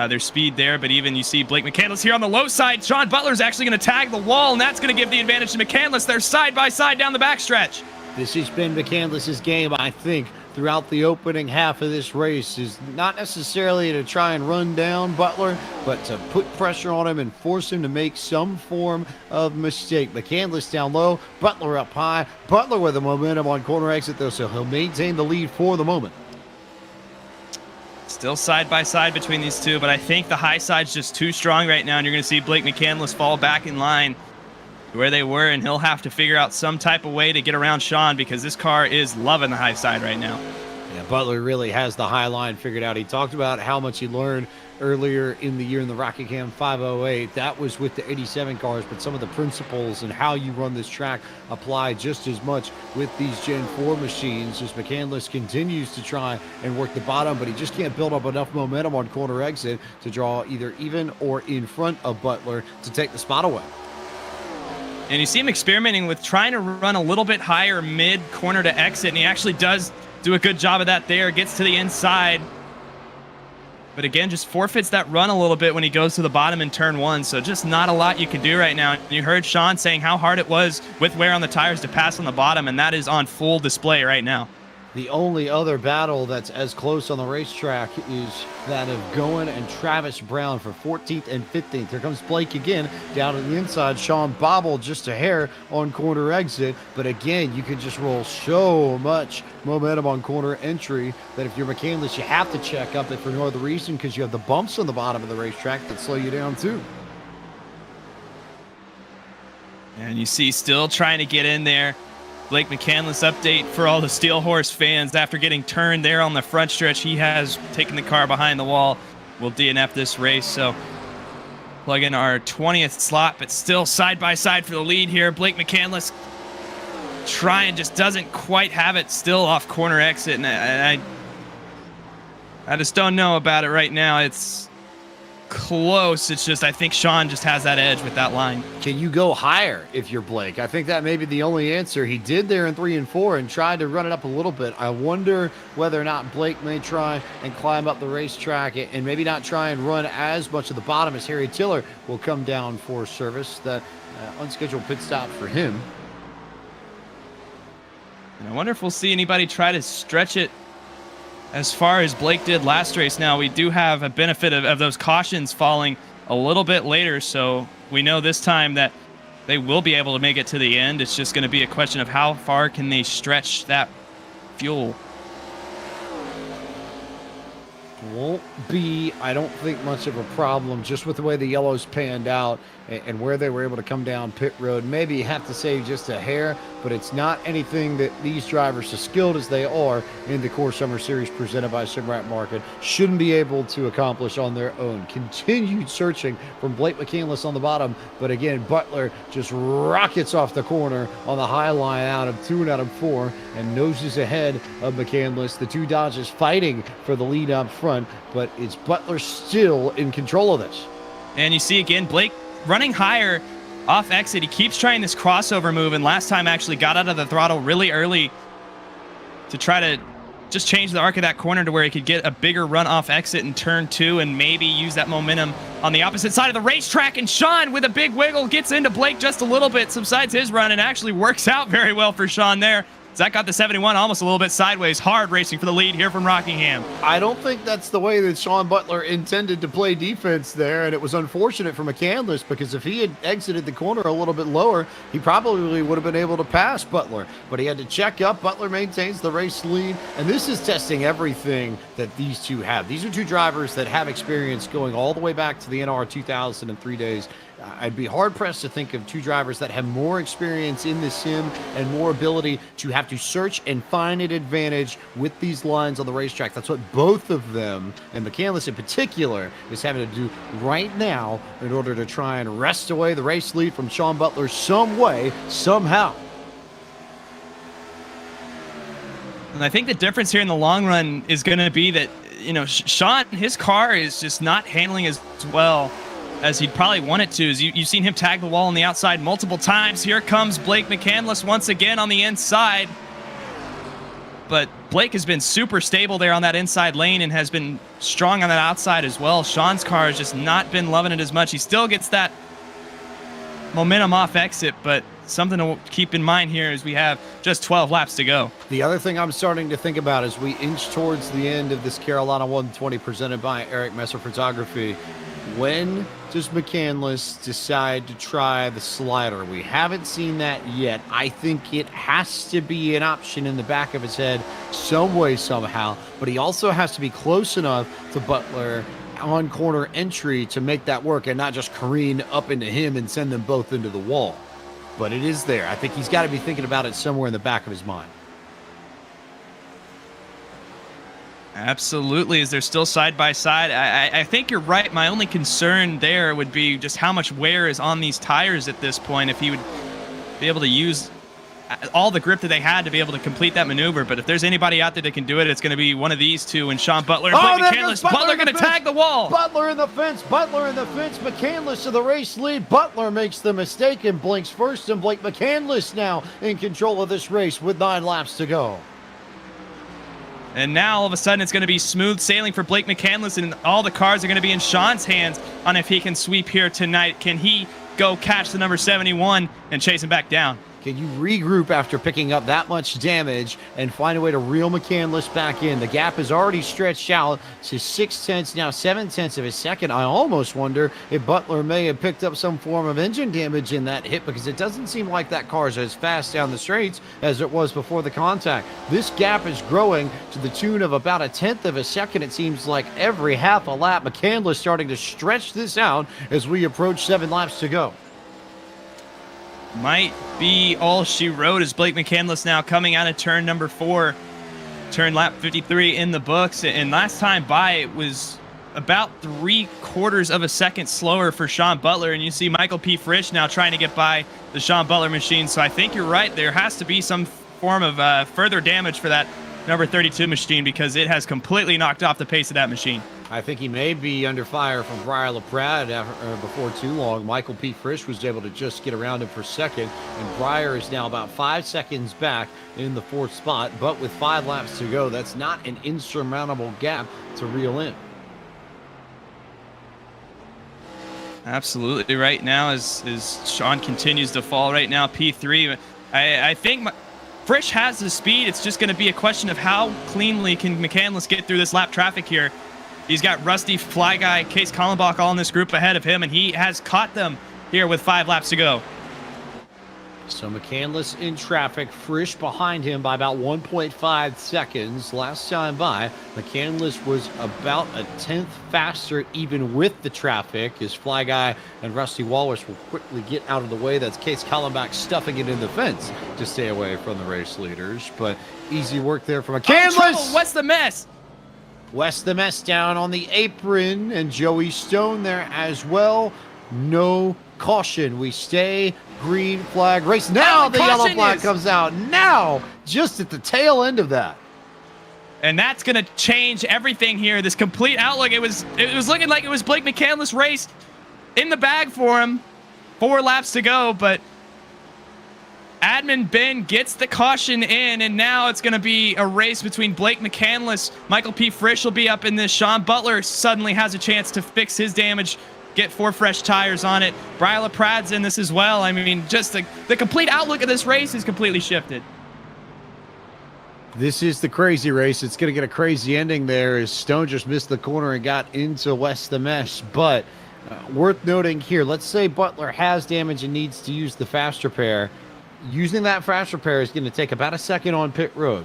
there's speed there. But even you see Blake McCandless here on the low side. Sean Butler's actually going to tag the wall, and that's going to give the advantage to McCandless. They're side by side down the backstretch. This has been McCandless's game, I think, throughout the opening half of this race, is not necessarily to try and run down Butler, but to put pressure on him and force him to make some form of mistake. McCandless down low, Butler up high. Butler with the momentum on corner exit, though, so he'll maintain the lead for the moment. Still side by side between these two, but I think the high side's just too strong right now, and you're going to see Blake McCandless fall back in line where they were, and he'll have to figure out some type of way to get around Sean, because this car is loving the high side right now. Yeah, Butler really has the high line figured out. He talked about how much he learned earlier in the year in the Rockingham 508. That was with the 87 cars, but some of the principles and how you run this track apply just as much with these Gen 4 machines, as McCandless continues to try and work the bottom, but he just can't build up enough momentum on corner exit to draw either even or in front of Butler to take the spot away. And you see him experimenting with trying to run a little bit higher mid corner to exit, and he actually does do a good job of that there. Gets to the inside, but again, just forfeits that run a little bit when he goes to the bottom in turn 1. So just not a lot you can do right now. You heard Sean saying how hard it was with wear on the tires to pass on the bottom, and that is on full display right now. The only other battle that's as close on the racetrack is that of Goen and Travis Brown for 14th and 15th. Here comes Blake again down to the inside. Sean bobbled just a hair on corner exit. But again, you can just roll so much momentum on corner entry that if you're McCandless, you have to check up if for no other reason because you have the bumps on the bottom of the racetrack that slow you down too. And you see still trying to get in there. Blake McCandless update for all the Steel Horse fans. After getting turned there on the front stretch, he has taken the car behind the wall. Will DNF this race. So plug in our 20th slot, but still side by side for the lead here. Blake McCandless trying, just doesn't quite have it, still off corner exit. And I just don't know about it right now. It's close. It's just I think Sean just has that edge with that line. Can you go higher if you're Blake? I think that may be the only answer. He did there in 3 and 4 and tried to run it up a little bit. I wonder whether or not Blake may try and climb up the racetrack and maybe not try and run as much at the bottom as Harry Tiller will come down for service. That unscheduled pit stop for him. And I wonder if we'll see anybody try to stretch it as far as Blake did last race. Now, we do have a benefit of those cautions falling a little bit later, so we know this time that they will be able to make it to the end. It's just going to be a question of how far can they stretch that fuel. Won't be, I don't think, much of a problem just with the way the yellows panned out and where they were able to come down pit road. Maybe you have to save just a hair, but it's not anything that these drivers, as skilled as they are in the Core Summer Series presented by Simrat Market, shouldn't be able to accomplish on their own. Continued searching from Blake McCandless on the bottom, but again, Butler just rockets off the corner on the high line out of 2 and out of 4 and noses ahead of McCandless. The two Dodges fighting for the lead up front, but it's Butler still in control of this. And you see again, Blake running higher off exit. He keeps trying this crossover move, and last time actually got out of the throttle really early to try to just change the arc of that corner to where he could get a bigger run off exit in turn 2 and maybe use that momentum on the opposite side of the racetrack. And Sean, with a big wiggle, gets into Blake just a little bit, subsides his run, and actually works out very well for Sean there. Zach got the 71 almost a little bit sideways. Hard racing for the lead here from Rockingham. I don't think that's the way that Sean Butler intended to play defense there, and it was unfortunate for McCandless because if he had exited the corner a little bit lower, he probably would have been able to pass Butler, but he had to check up. Butler maintains the race lead, and this is testing everything that these two have. These are two drivers that have experience going all the way back to the NR 2003 days. I'd be hard-pressed to think of two drivers that have more experience in the sim and more ability to have to search and find an advantage with these lines on the racetrack. That's what both of them, and McCandless in particular, is having to do right now in order to try and wrest away the race lead from Sean Butler some way, somehow. And I think the difference here in the long run is going to be that, you know, Sean, his car is just not handling as well as he'd probably want it to. You've seen him tag the wall on the outside multiple times. Here comes Blake McCandless once again on the inside. But Blake has been super stable there on that inside lane and has been strong on that outside as well. Sean's car has just not been loving it as much. He still gets that momentum off exit, but something to keep in mind here is we have just 12 laps to go. The other thing I'm starting to think about as we inch towards the end of this Carolina 120 presented by Eric Messer Photography, when does McCandless decide to try the slider? We haven't seen that yet. I think it has to be an option in the back of his head some way, somehow, but he also has to be close enough to Butler on corner entry to make that work and not just careen up into him and send them both into the wall. But it is there. I think he's got to be thinking about it somewhere in the back of his mind. Absolutely, as they're still side by side. I think you're right. My only concern there would be just how much wear is on these tires at this point. If he would be able to use all the grip that they had to be able to complete that maneuver. But if there's anybody out there that can do it, it's going to be one of these two, and Sean Butler and Blake McCandless. Butler going to tag the wall. Butler in the fence. Butler in the fence. McCandless to the race lead. Butler makes the mistake and blinks first, and Blake McCandless now in control of this race with 9 laps to go. And now all of a sudden it's going to be smooth sailing for Blake McCandless, and all the cars are going to be in Sean's hands on if he can sweep here tonight. Can he go catch the number 71 and chase him back down? Can you regroup after picking up that much damage and find a way to reel McCandless back in? The gap is already stretched out to 0.6, now 0.7 of a second. I almost wonder if Butler may have picked up some form of engine damage in that hit, because it doesn't seem like that car is as fast down the straights as it was before the contact. This gap is growing to the tune of about 1/10 of a second. It seems like every half a lap, McCandless starting to stretch this out as we approach 7 laps to go. Might be all she wrote as Blake McCandless now coming out of turn number 4, turn lap 53 in the books. And last time by, it was about 3/4 of a second slower for Sean Butler. And you see Michael P. Frisch now trying to get by the Sean Butler machine. So I think you're right. There has to be some form of further damage for that number 32 machine, because it has completely knocked off the pace of that machine. I think he may be under fire from Briar LaPrade before too long. Michael P. Frisch was able to just get around him for second, and Briar is now about 5 seconds back in the 4th spot. But with 5 laps to go, that's not an insurmountable gap to reel in. Absolutely. Right now, as Sean continues to fall right now, P3, I think Frisch has the speed. It's just going to be a question of how cleanly can McCandless get through this lap traffic here. He's got Rusty, Fly Guy, Case Kallenbach all in this group ahead of him, and he has caught them here with 5 laps to go. So McCandless in traffic, Frisch behind him by about 1.5 seconds. Last time by, McCandless was about 1/10 faster even with the traffic, as Fly Guy and Rusty Walrus will quickly get out of the way. That's Case Kallenbach stuffing it in the fence to stay away from the race leaders. But easy work there for McCandless. What's the mess? West the mess down on the apron, and Joey Stone there as well. No caution. We stay green flag race. Now the yellow flag comes out. Now, just at the tail end of that. And that's going to change everything here. This complete outlook. It was looking like it was Blake McCandless' race in the bag for him. 4 laps to go, but Admin Ben gets the caution in, and now it's going to be a race between Blake McCandless. Michael P. Frisch will be up in this. Sean Butler suddenly has a chance to fix his damage, get 4 fresh tires on it. Briar LaPrade's in this as well. I mean, just the complete outlook of this race is completely shifted. This is the crazy race. It's going to get a crazy ending there as Stone just missed the corner and got into West the Mesh. But worth noting here, let's say Butler has damage and needs to use the fast repair. Using that fast repair is going to take about a second on pit road.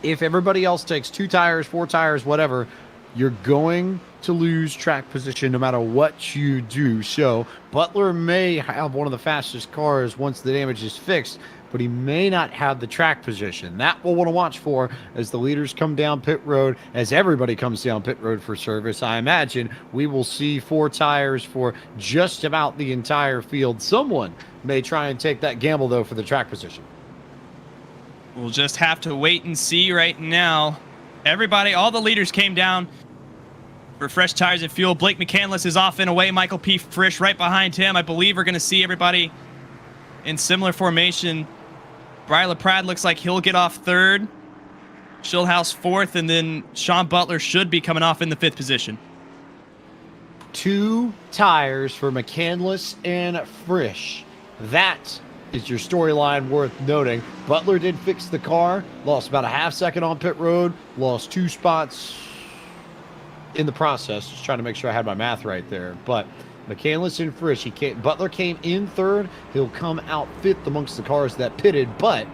If everybody else takes 2 tires, 4 tires, whatever, you're going to lose track position no matter what you do. So Butler may have one of the fastest cars once the damage is fixed, but he may not have the track position. That we'll want to watch for as the leaders come down pit road, as everybody comes down pit road for service. I imagine we will see 4 tires for just about the entire field. Someone may try and take that gamble, though, for the track position. We'll just have to wait and see right now. Everybody, all the leaders came down for fresh tires and fuel. Blake McCandless is off and away. Michael P. Frisch right behind him. I believe we're going to see everybody in similar formation. Briar LaPrade looks like he'll get off 3rd. Schildhouse 4th, and then Sean Butler should be coming off in the 5th position. 2 tires for McCandless and Frisch. That is your storyline worth noting. Butler did fix the car, lost about a half second on pit road, lost 2 spots in the process. Just trying to make sure I had my math right there. But McCandless and Frisch, Butler came in 3rd. He'll come out 5th amongst the cars that pitted. But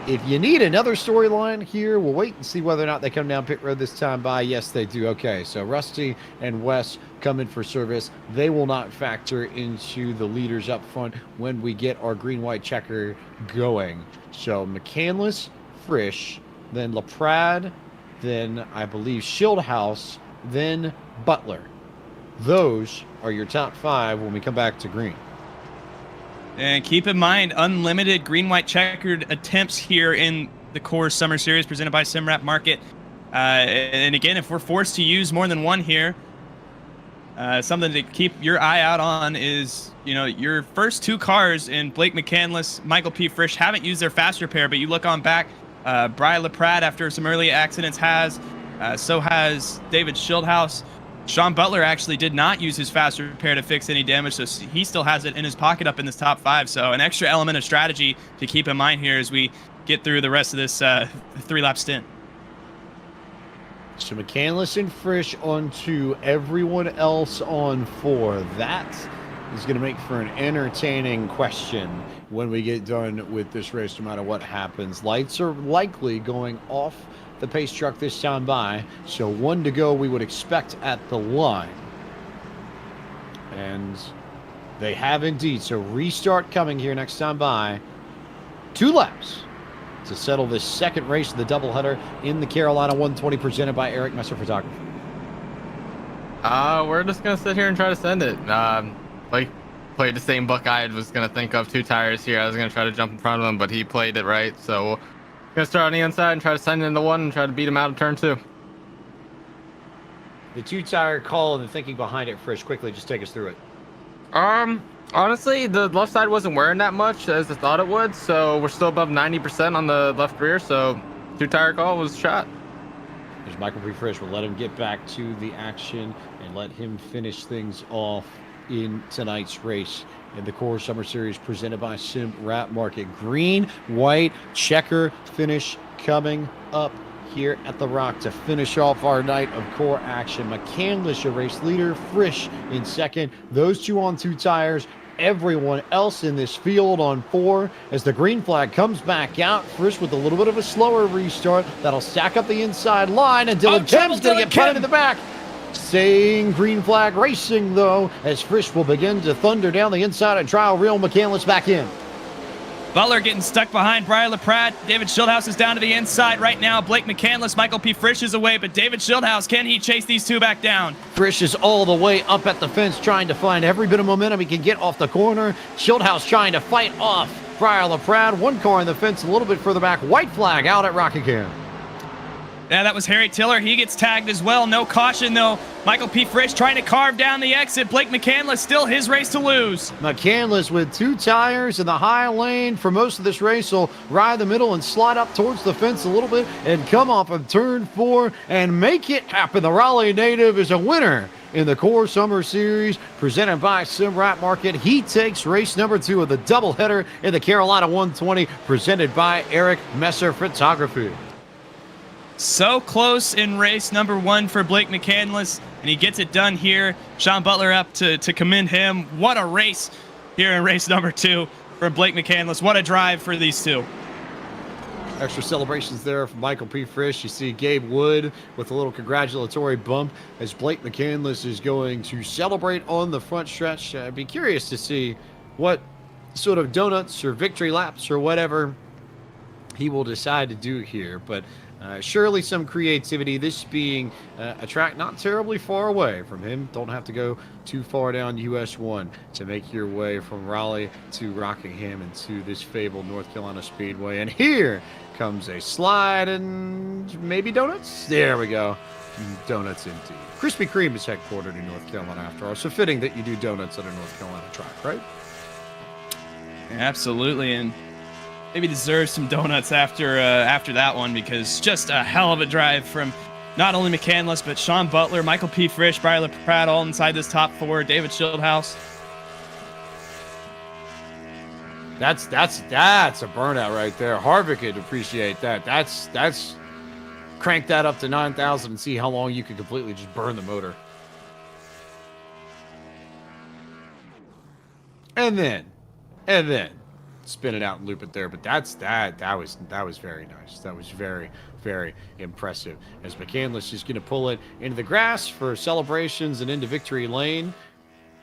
if you need another storyline here, we'll wait and see whether or not they come down pit road this time by. Yes, they do. Okay, so Rusty and Wes come in for service. They will not factor into the leaders up front when we get our green-white checker going. So McCandless, Frisch, then LaPrade, then I believe Schildhouse, then Butler. Those are your top 5 when we come back to green. And keep in mind, unlimited green-white checkered attempts here in the Coors Summer Series presented by Simrap Market. And again, if we're forced to use more than one here, something to keep your eye out on is, your first 2 cars in Blake McCandless, Michael P. Frisch haven't used their fast repair, but you look on back, Briar LaPrade after some early accidents so has David Schildhouse. Sean Butler actually did not use his fast repair to fix any damage, so he still has it in his pocket up in this top 5. So an extra element of strategy to keep in mind here as we get through the rest of this 3-lap stint. So McCandless and Frisch on 2, everyone else on 4. That is going to make for an entertaining question when we get done with this race, no matter what happens. Lights are likely going off the pace truck this time by, so 1 to go we would expect at the line. And they have indeed, so restart coming here next time by. 2 laps to settle this second race of the doubleheader in the Carolina 120 presented by Eric Messer Photography. We're just gonna sit here and try to send it. Like played the same book I was gonna think of 2 tires here. I was gonna try to jump in front of him, but he played it right, so gonna start on the inside and try to send it into 1 and try to beat him out of turn 2. The 2-tire call and the thinking behind it, Frisch, quickly, just take us through it. Honestly, the left side wasn't wearing that much as I thought it would, so we're still above 90% on the left rear, so 2-tire call was shot. There's Michael P. Frisch. We'll let him get back to the action and let him finish things off in tonight's race in the Core Summer Series presented by Sim Rat Market. Green, white, checker finish coming up here at the Rock to finish off our night of core action. McCandless, your race leader, Frisch in second. Those 2 on 2 tires. Everyone else in this field on 4 as the green flag comes back out. Frisch with a little bit of a slower restart. That'll stack up the inside line, and Dylan Kim's going to get punted in the back. Staying green flag racing, though, as Frisch will begin to thunder down the inside and trial reel McCandless back in. Butler getting stuck behind Briar LaPrat. David Schildhaus is down to the inside right now. Blake McCandless, Michael P. Frisch is away, but David Schildhaus, can he chase these 2 back down? Frisch is all the way up at the fence trying to find every bit of momentum he can get off the corner. Schildhaus trying to fight off Briar LaPrat. 1 car in the fence a little bit further back. White flag out at Rockingham. Yeah, that was Harry Tiller. He gets tagged as well. No caution, though. Michael P. Frisch trying to carve down the exit. Blake McCandless still his race to lose. McCandless with 2 tires in the high lane for most of this race will ride the middle and slide up towards the fence a little bit and come off of turn 4 and make it happen. The Raleigh native is a winner in the Core Summer Series presented by Sim Rat Market. He takes race number 2 of the doubleheader in the Carolina 120 presented by Eric Messer Photography. So close in race number 1 for Blake McCandless, and he gets it done here. Sean Butler up to commend him. What a race here in race number 2 for Blake McCandless. What a drive for these 2. Extra celebrations there from Michael P. Frisch. You see Gabe Wood with a little congratulatory bump as Blake McCandless is going to celebrate on the front stretch. I'd be curious to see what sort of donuts or victory laps or whatever he will decide to do here, but surely some creativity, this being a track not terribly far away from him. Don't have to go too far down US 1 to make your way from Raleigh to Rockingham and to this fabled North Carolina Speedway. And here comes a slide and maybe donuts. There we go. Donuts indeed. Krispy Kreme is headquartered in North Carolina after all, so fitting that you do donuts at a North Carolina track, right? Absolutely, and maybe deserves some donuts after that one, because just a hell of a drive from not only McCandless, but Sean Butler, Michael P. Frisch, Briar LaPrat, all inside this top 4, David Schildhaus. That's a burnout right there. Harvick could appreciate that. That's crank that up to 9,000 and see how long you can completely just burn the motor. And then spin it out and loop it there. But that was very nice. That was very, very impressive. As McCandless is going to pull it into the grass for celebrations and into victory lane.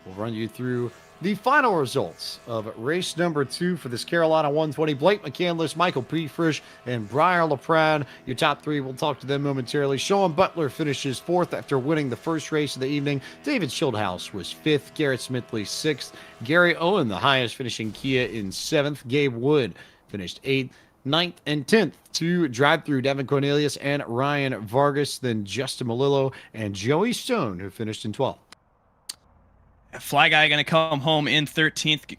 We'll run you through the final results of race number 2 for this Carolina 120. Blake McCandless, Michael P. Frisch, and Briar LaPrat. Your top 3, we'll talk to them momentarily. Sean Butler finishes 4th after winning the first race of the evening. David Schildhaus was 5th. Garrett Smithley 6th. Gary Owen, the highest finishing Kia, in 7th. Gabe Wood finished 8th. 9th and 10th to drive through Devin Cornelius and Ryan Vargas, then Justin Malillo and Joey Stone, who finished in 12th. Fly Guy going to come home in 13th.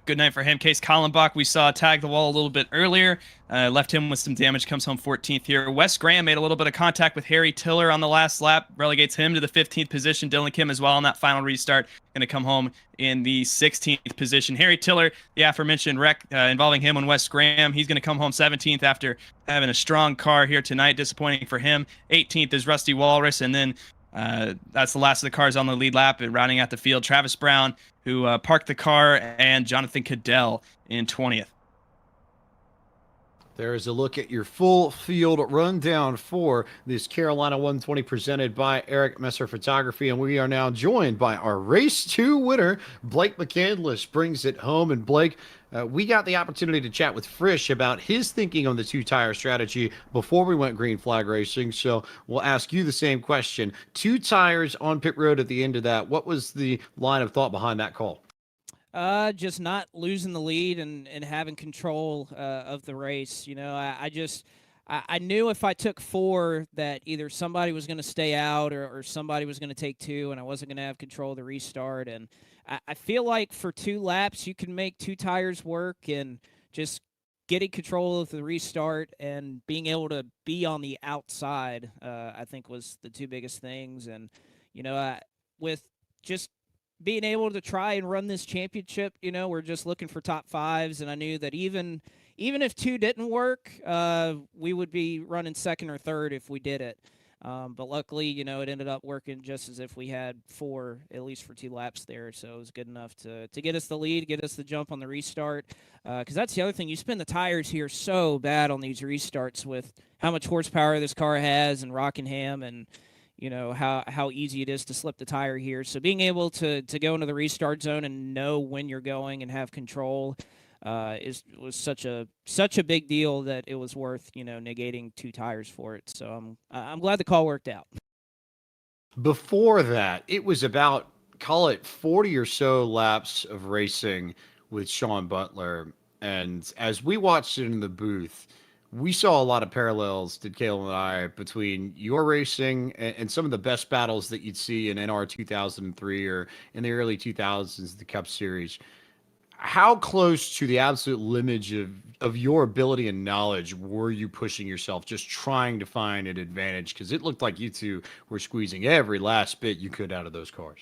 Good night for him. Case Kallenbach, we saw tag the wall a little bit earlier. Left him with some damage, comes home 14th here. Wes Graham made a little bit of contact with Harry Tiller on the last lap, relegates him to the 15th position. Dylan Kim as well on that final restart, going to come home in the 16th position. Harry Tiller, the aforementioned wreck involving him and Wes Graham, he's going to come home 17th after having a strong car here tonight. Disappointing for him. 18th is Rusty Walrus, and then that's the last of the cars on the lead lap and rounding out the field. Travis Brown, who parked the car, and Jonathan Cadell in 20th. There's a look at your full field rundown for this Carolina 120 presented by Eric Messer Photography. And we are now joined by our race 2 winner, Blake McCandless, brings it home. And Blake, we got the opportunity to chat with Frisch about his thinking on the 2-tire strategy before we went green flag racing. So we'll ask you the same question. 2 tires on pit road at the end of that. What was the line of thought behind that call? Just not losing the lead and having control of the race. You know, I knew if I took 4 that either somebody was going to stay out or somebody was going to take 2, and I wasn't going to have control of the restart. And I feel like for 2 laps, you can make 2 tires work, and just getting control of the restart and being able to be on the outside, I think was the 2 biggest things. And, you know, with just being able to try and run this championship, you know, we're just looking for top 5s, and I knew that even if 2 didn't work, we would be running 2nd or 3rd if we did it. But luckily, you know, it ended up working just as if we had 4, at least for 2 laps there. So it was good enough to get us the lead, get us the jump on the restart. Because that's the other thing. You spin the tires here so bad on these restarts with how much horsepower this car has and Rockingham, and you know how easy it is to slip the tire here. So being able to go into the restart zone and know when you're going and have control was such a big deal that it was worth, you know, negating 2 tires for it. So I'm glad the call worked out. Before that, it was about, call it 40 or so laps of racing with Sean Butler, and as we watched it in the booth, we saw a lot of parallels, did Caleb and I, between your racing and some of the best battles that you'd see in NR 2003 or in the early 2000s, the Cup Series. How close to the absolute limit of your ability and knowledge were you pushing yourself, just trying to find an advantage? Because it looked like you two were squeezing every last bit you could out of those cars.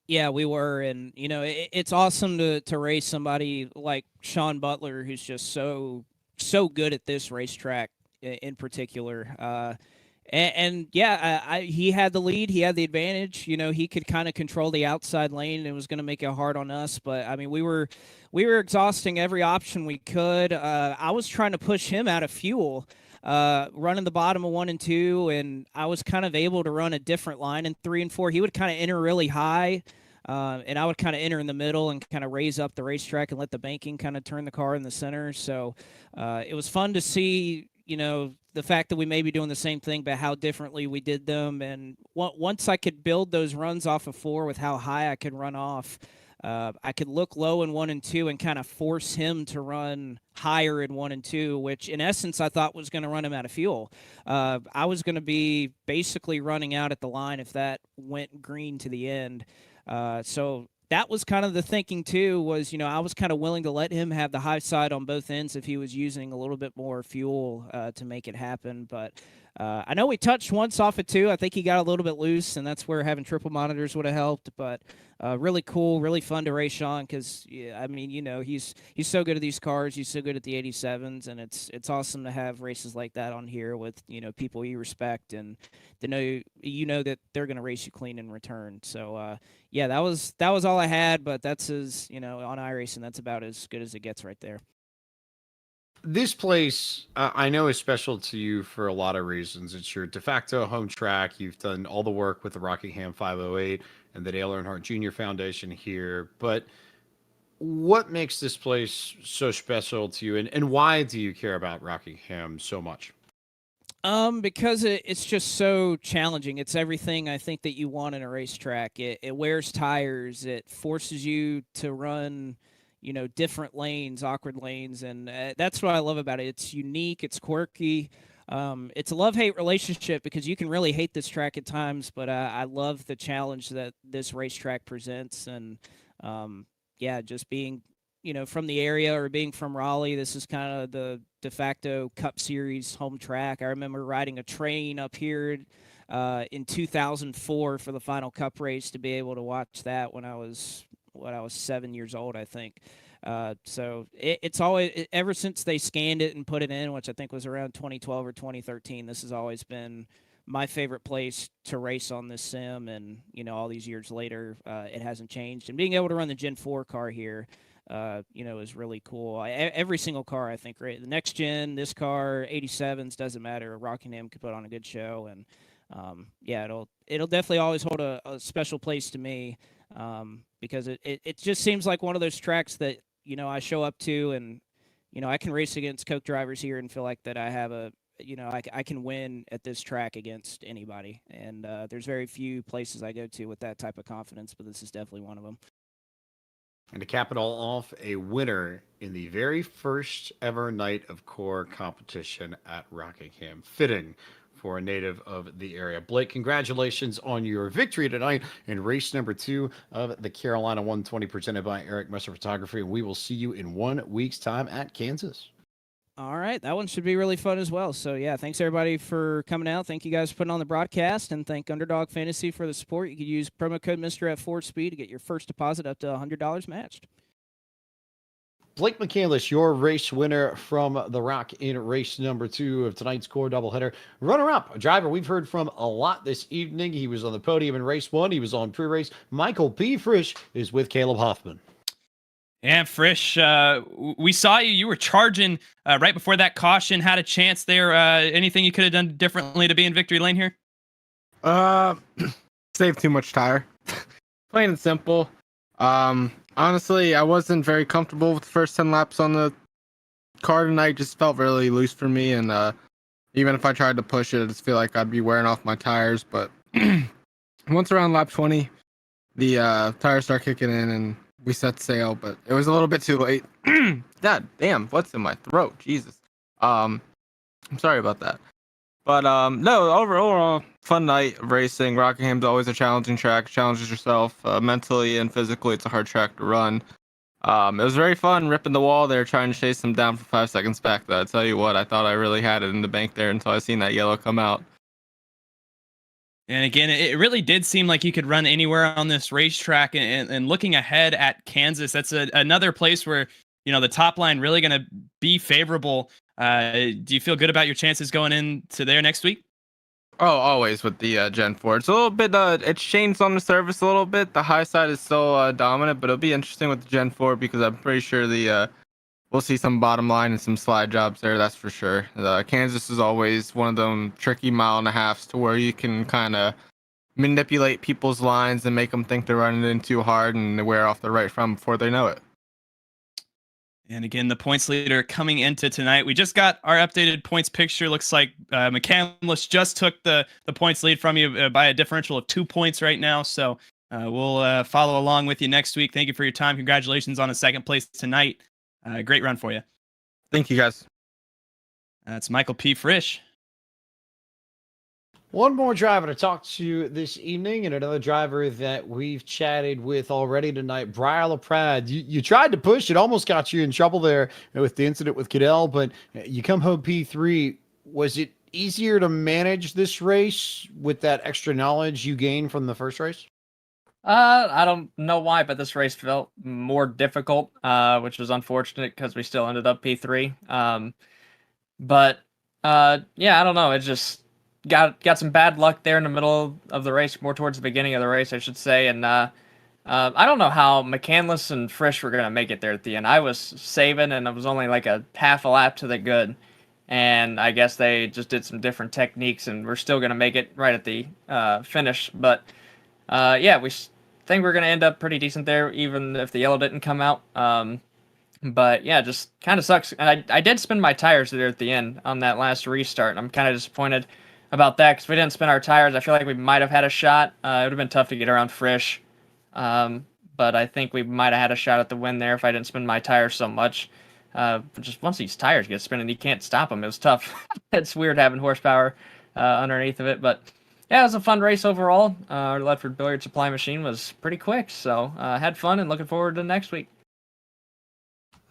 Yeah, we were, and you know, it's awesome to race somebody like Sean Butler, who's just so good at this racetrack in particular. And yeah, he had the lead. He had the advantage. You know, he could kind of control the outside lane, and it was going to make it hard on us. But I mean, we were exhausting every option we could. I was trying to push him out of fuel, running the bottom of 1 and 2, and I was kind of able to run a different line in 3 and 4. He would kind of enter really high. And I would kind of enter in the middle and kind of raise up the racetrack and let the banking kind of turn the car in the center. So it was fun to see, you know, the fact that we may be doing the same thing, but how differently we did them. And once I could build those runs off of 4 with how high I could run off, I could look low in 1 and 2 and kind of force him to run higher in 1 and 2, which in essence I thought was going to run him out of fuel. I was going to be basically running out at the line if that went green to the end. So that was kind of the thinking too, was, you know, I was kind of willing to let him have the high side on both ends if he was using a little bit more fuel to make it happen. But I know we touched once off of 2. I think he got a little bit loose, and that's where having triple monitors would have helped. But really cool, really fun to race Sean because, yeah, I mean, you know, he's so good at these cars. He's so good at the 87s, and it's awesome to have races like that on here with, you know, people you respect and to know, you know, that they're going to race you clean in return. So, yeah, that was all I had, but that's as, you know, on iRacing, that's about as good as it gets right there. This place, I know, is special to you for a lot of reasons. It's your de facto home track. You've done all the work with the Rockingham 508 and the Dale Earnhardt Jr. Foundation here. But what makes this place so special to you, and why do you care about Rockingham so much? Because it's just so challenging. It's everything I think that you want in a racetrack. It wears tires. It forces you to run, you know, different lanes, awkward lanes, and that's what I love about it. It's unique. It's quirky. It's a love-hate relationship because you can really hate this track at times, but I love the challenge that this racetrack presents. And yeah, just being, from the area or being from Raleigh, this is kind of the de facto Cup Series home track. I remember riding a train up here in 2004 for the final Cup race to be able to watch that when I was 7 years old, I think. So it's always, ever since they scanned it and put it in, which I think was around 2012 or 2013, this has always been my favorite place to race on this sim. And, all these years later, it hasn't changed. And being able to run the Gen 4 car here, is really cool. Every single car, I think, right? The next gen, this car, 87s, doesn't matter. Rockingham could put on a good show. And, yeah, it'll definitely always hold a special place to me, because it just seems like one of those tracks that, I show up to, and, I can race against Coke drivers here and feel like that I have I can win at this track against anybody. And there's very few places I go to with that type of confidence, but this is definitely one of them. And to cap it all off, a winner in the very first ever night of core competition at Rockingham. Fitting for a native of the area. Blake, congratulations on your victory tonight in race number 2 of the Carolina 120 presented by Eric Messer Photography. And we will see you in 1 week's time at Kansas. All right, that one should be really fun as well. So, yeah, thanks everybody for coming out. Thank you guys for putting on the broadcast, and thank Underdog Fantasy for the support. You can use promo code Mr. F4Speed to get your first deposit up to $100 matched. Blake McCandless, your race winner from the Rock in race number 2 of tonight's core doubleheader. Runner-up, a driver we've heard from a lot this evening. He was on the podium in race 1. He was on pre-race. Michael P. Frisch is with Caleb Hoffman. And Frisch, we saw you. You were charging right before that caution. Had a chance there. Anything you could have done differently to be in victory lane here? Save too much tire. Plain and simple. Honestly, I wasn't very comfortable with the first 10 laps on the car tonight. Just felt really loose for me, and even if I tried to push it, I just feel like I'd be wearing off my tires. But once around lap 20, the tires start kicking in, and we set sail. But it was a little bit too late. God damn, what's in my throat? Jesus. I'm sorry about that. But no, overall, fun night of racing. Rockingham's always a challenging track. Challenges yourself mentally and physically. It's a hard track to run. It was very fun ripping the wall there, trying to chase them down for 5 seconds back. Though I tell you what, I thought I really had it in the bank there until I seen that yellow come out. And again, it really did seem like you could run anywhere on this racetrack. And looking ahead at Kansas, that's another place where the top line really going to be favorable. Do you feel good about your chances going into there next week? Oh, always with the Gen 4. It's a little bit, it's changed on the surface a little bit. The high side is still dominant, but it'll be interesting with the Gen 4 because I'm pretty sure we'll see some bottom line and some slide jobs there, that's for sure. Kansas is always one of them tricky 1.5 miles to where you can kind of manipulate people's lines and make them think they're running in too hard and they wear off the right front before they know it. And again, the points leader coming into tonight. We just got our updated points picture. Looks like McCandless just took the points lead from you by a differential of 2 points right now. So we'll follow along with you next week. Thank you for your time. Congratulations on a second place tonight. Great run for you. Thank you, guys. That's Michael P. Frisch. One more driver to talk to this evening, and another driver that we've chatted with already tonight, Briar LaPrade. You tried to push. It almost got you in trouble there with the incident with Cadell, but you come home P3. Was it easier to manage this race with that extra knowledge you gained from the first race? I don't know why, but this race felt more difficult, which was unfortunate because we still ended up P3. Yeah, I don't know. It just got some bad luck there in the middle of the race, more towards the beginning of the race, I should say. And I don't know how McCandless and Frisch were going to make it there at the end. I was saving, and it was only like a half a lap to the good. And I guess they just did some different techniques, and we're still going to make it right at the finish. But yeah, we think we're going to end up pretty decent there, even if the yellow didn't come out. But yeah, just kind of sucks. And I did spin my tires there at the end on that last restart. I'm kind of disappointed about that because we didn't spin our tires. I feel like we might have had a shot. It would have been tough to get around Frisch. But I think we might have had a shot at the win there if I didn't spin my tires so much. Just once these tires get spinning, you can't stop them. It was tough. It's weird having horsepower underneath of it, but yeah, it was a fun race overall. Our Ledford Billiard Supply machine was pretty quick, so had fun and looking forward to next week.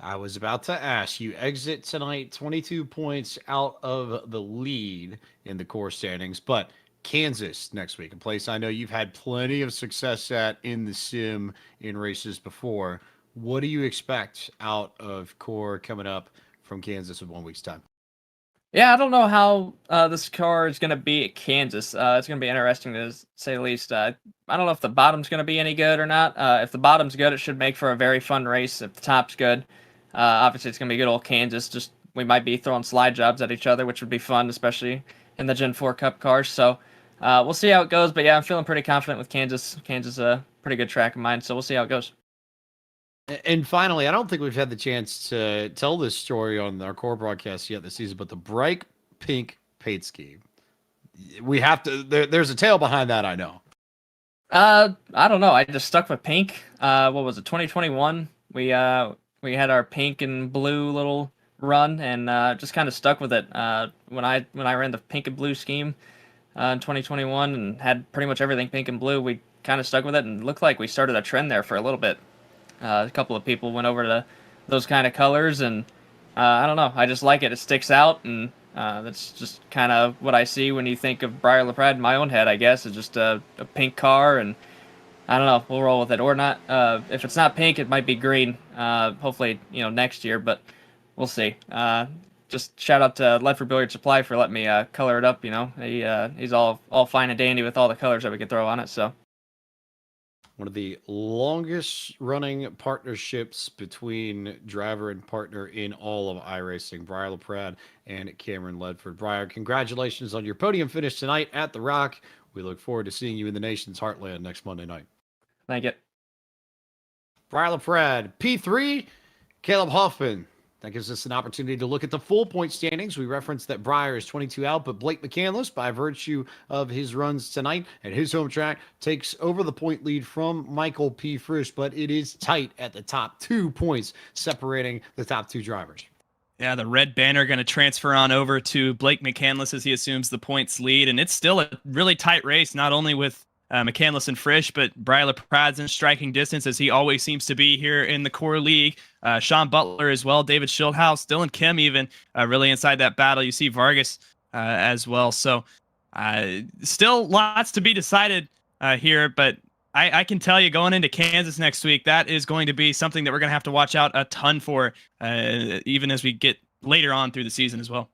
I was about to ask you, exit tonight 22 points out of the lead in the core standings, but Kansas next week, a place I know you've had plenty of success at in the sim in races before. What do you expect out of core coming up from Kansas in 1 week's time? Yeah, I don't know how this car is going to be at Kansas. It's going to be interesting to say the least. I don't know if the bottom's going to be any good or not. If the bottom's good, it should make for a very fun race. If the top's good, obviously it's going to be good old Kansas. Just we might be throwing slide jobs at each other, which would be fun, especially in the Gen 4 Cup cars. So we'll see how it goes. But yeah, I'm feeling pretty confident with Kansas. Kansas is a pretty good track of mine, so we'll see how it goes. And finally, I don't think we've had the chance to tell this story on our core broadcast yet this season, but the bright pink paint scheme. We have to. There's a tale behind that, I know. I don't know. I just stuck with pink. What was it? 2021. We had our pink and blue little run, and just kind of stuck with it. When I ran the pink and blue scheme in 2021 and had pretty much everything pink and blue, we kind of stuck with it and looked like we started a trend there for a little bit. A couple of people went over to those kind of colors, and I don't know. I just like it. It sticks out, and that's just kind of what I see when you think of Briar LaPrade in my own head, I guess. It's just a pink car, and I don't know. We'll roll with it or not. If it's not pink, it might be green. Hopefully, next year, but we'll see. Just shout out to Ledford Billiard Supply for letting me color it up. He's all fine and dandy with all the colors that we could throw on it. So. One of the longest running partnerships between driver and partner in all of iRacing, Briar LaPrade and Cameron Ledford. Briar, congratulations on your podium finish tonight at the Rock. We look forward to seeing you in the nation's heartland next Monday night. Thank you. Briar LaPrade, P3, Caleb Hoffman. That gives us an opportunity to look at the full point standings. We referenced that Briar is 22 out, but Blake McCandless, by virtue of his runs tonight at his home track, takes over the point lead from Michael P. Frisch, but it is tight at the top 2 points, separating the top two drivers. Yeah, the red banner going to transfer on over to Blake McCandless as he assumes the points lead, and it's still a really tight race, not only with McCandless and Frisch, but Briar LaPrade's in striking distance, as he always seems to be here in the core league. Sean Butler as well, David Schildhaus, Dylan Kim even really inside that battle. You see Vargas as well. So still lots to be decided here, but I can tell you going into Kansas next week, that is going to be something that we're going to have to watch out a ton for, even as we get later on through the season as well.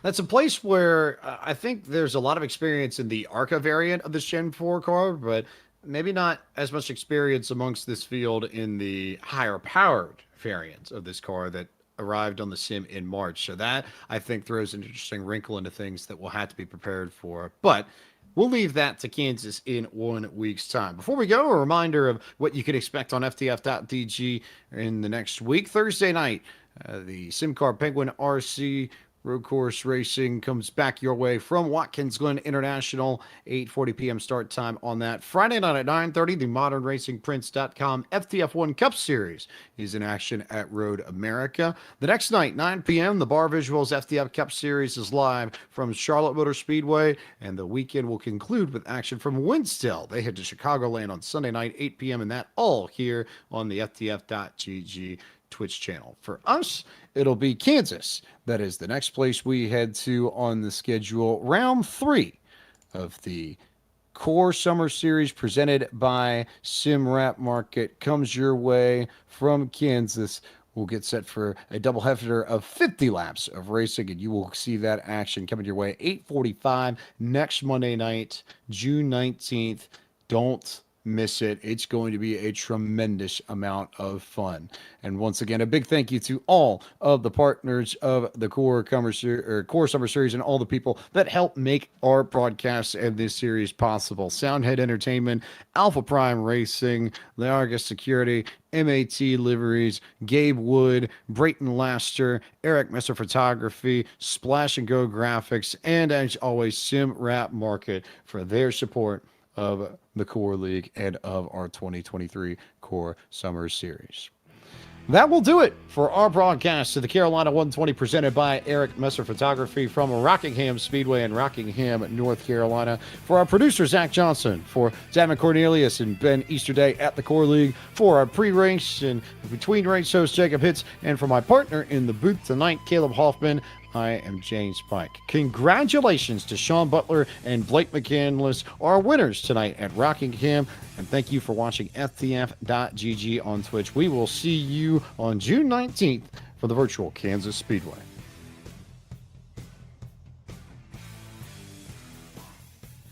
That's a place where I think there's a lot of experience in the ARCA variant of this Gen 4 car, but maybe not as much experience amongst this field in the higher powered variants of this car that arrived on the sim in March. So that, I think, throws an interesting wrinkle into things that we'll have to be prepared for. But we'll leave that to Kansas in 1 week's time. Before we go, a reminder of what you can expect on FTF.DG in the next week. Thursday night, the SimCar Penguin RC Road Course Racing comes back your way from Watkins Glen International, 8:40 p.m. start time on that. Friday night at 9:30, the ModernRacingPrince.com FTF1 Cup Series is in action at Road America. The next night, 9 p.m., the Bar Visuals FTF Cup Series is live from Charlotte Motor Speedway, and the weekend will conclude with action from Winston. They head to Chicagoland on Sunday night, 8 p.m., and that all here on the FTF.GG Twitch channel. For us, it'll be Kansas. That is the next place we head to on the schedule. Round 3 of the Core Summer Series presented by SimRap Market comes your way from Kansas. We'll get set for a doubleheader of 50 laps of racing, and you will see that action coming your way 8:45 next Monday night, June 19th. Don't miss it. It's going to be a tremendous amount of fun. And once again, a big thank you to all of the partners of the Core Summer Series and all the people that help make our broadcasts and this series possible. Soundhead Entertainment, Alpha Prime Racing, Larga Security, MAT Liveries, Gabe Wood, Brayton Laster, Eric Messer Photography, Splash and Go Graphics, and as always, SimRap Market for their support of the Core League and of our 2023 Core Summer Series. That will do it for our broadcast of the Carolina 120 presented by Eric Messer Photography from Rockingham Speedway in Rockingham, North Carolina. For our producer, Zach Johnson, for Davin Cornelius and Ben Easterday at the Core League, for our pre-race and between race host, Jacob Hitz, and for my partner in the booth tonight, Caleb Hoffman, I am James Pike. Congratulations to Sean Butler and Blake McCandless, our winners tonight at Rockingham. And thank you for watching FTF.GG on Twitch. We will see you on June 19th for the virtual Kansas Speedway.